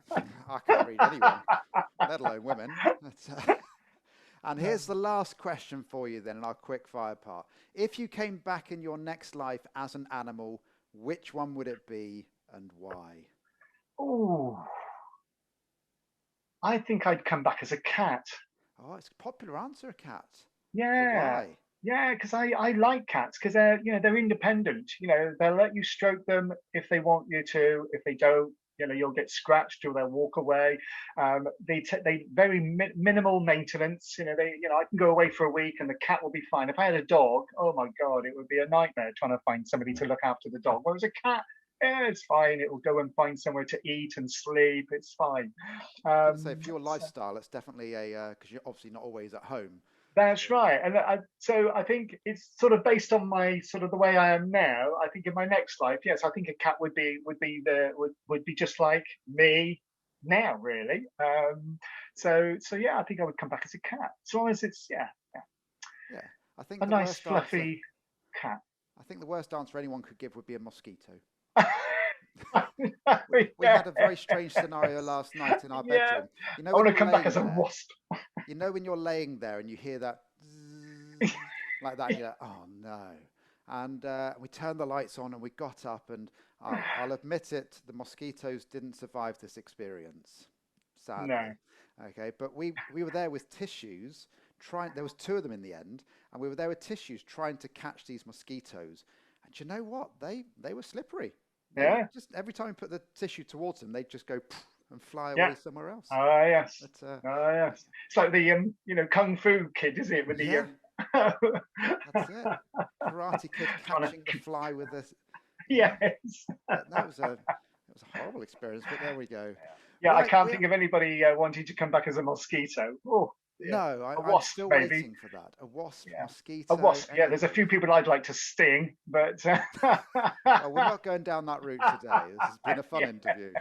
A: I can't read anyone, let alone women. And here's the last question for you then in our quick fire part. If you came back in your next life as an animal, which one would it be and why?
B: oh, I think I'd come back as a cat.
A: Oh, it's a popular answer, a cat. But
B: Yeah.
A: why?
B: Yeah, because I like cats because they're independent. They'll let you stroke them if they want you to. If they don't, you'll get scratched or they'll walk away. They very minimal maintenance. I can go away for a week and the cat will be fine. If I had a dog, oh my God, it would be a nightmare trying to find somebody to look after the dog. Whereas a cat, yeah, it's fine. It will go and find somewhere to eat and sleep. It's fine.
A: I was going to say, for your
B: So
A: lifestyle, it's definitely because you're obviously not always at home.
B: that's
A: So,
B: right. And so I think it's sort of based on my sort of the way I am now. I think in my next life, yes, I think a cat would be just like me now, really. So yeah, I think I would come back as a cat, as long as it's
A: yeah, I think
B: a
A: the
B: nice
A: worst answer,
B: fluffy cat.
A: I think the worst answer anyone could give would be a mosquito. We
B: Yeah,
A: had a very strange scenario last night in our
B: yeah.
A: bedroom. You know
B: I
A: when
B: want to
A: you're
B: come back
A: laying
B: as a
A: there,
B: wasp.
A: when you're laying there and you hear that zzz, like that, and you're like, oh no. And we turned the lights on and we got up, and I'll admit it, the mosquitoes didn't survive this experience,
B: No.
A: sadly. Okay, but we were there with tissues, there was two of them in the end, and we were there with tissues trying to catch these mosquitoes. And you know what? They were slippery. They would
B: Yeah.
A: just, every time we put the tissue towards them, they'd just go, and fly away
B: Yeah.
A: somewhere else.
B: Oh yes.
A: But,
B: Oh yes. It's like the Kung Fu Kid, isn't it? With the
A: yeah, that's it. Karate Kid
B: trying to,
A: catching the fly with this. Yeah,
B: yes.
A: that was a horrible experience, but there we go.
B: Yeah, I
A: Right,
B: can't think of anybody wanting to come back as a mosquito. Oh, yeah.
A: no,
B: A
A: I'm
B: wasp,
A: still
B: maybe.
A: waiting for that. A wasp,
B: Yeah.
A: mosquito.
B: A wasp. Yeah, there's a
A: Anything.
B: few people I'd like to sting, but
A: Well, we're not going down that route today. This has been a fun
B: yeah,
A: interview.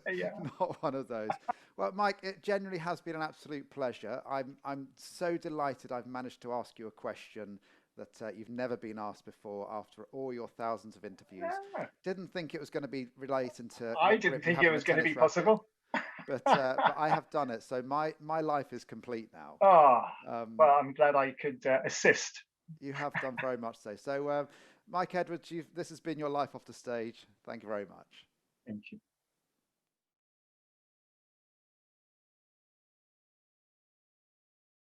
B: yeah.
A: Not one of those. Well, Mike, it genuinely has been an absolute pleasure. I'm so delighted I've managed to ask you a question that you've never been asked before after all your thousands of interviews.
B: Yeah.
A: Didn't think it was going to be relating to
B: I
A: what
B: didn't
A: grip you
B: think
A: have
B: it
A: on a
B: was going to
A: tennis
B: be
A: racket,
B: possible.
A: but I have done it. So my life is complete now.
B: Oh,
A: Um,
B: well, I'm glad I could assist.
A: you have done very much so. So, Mike Edwards, this has been your life off the stage. Thank you very much.
B: Thank you.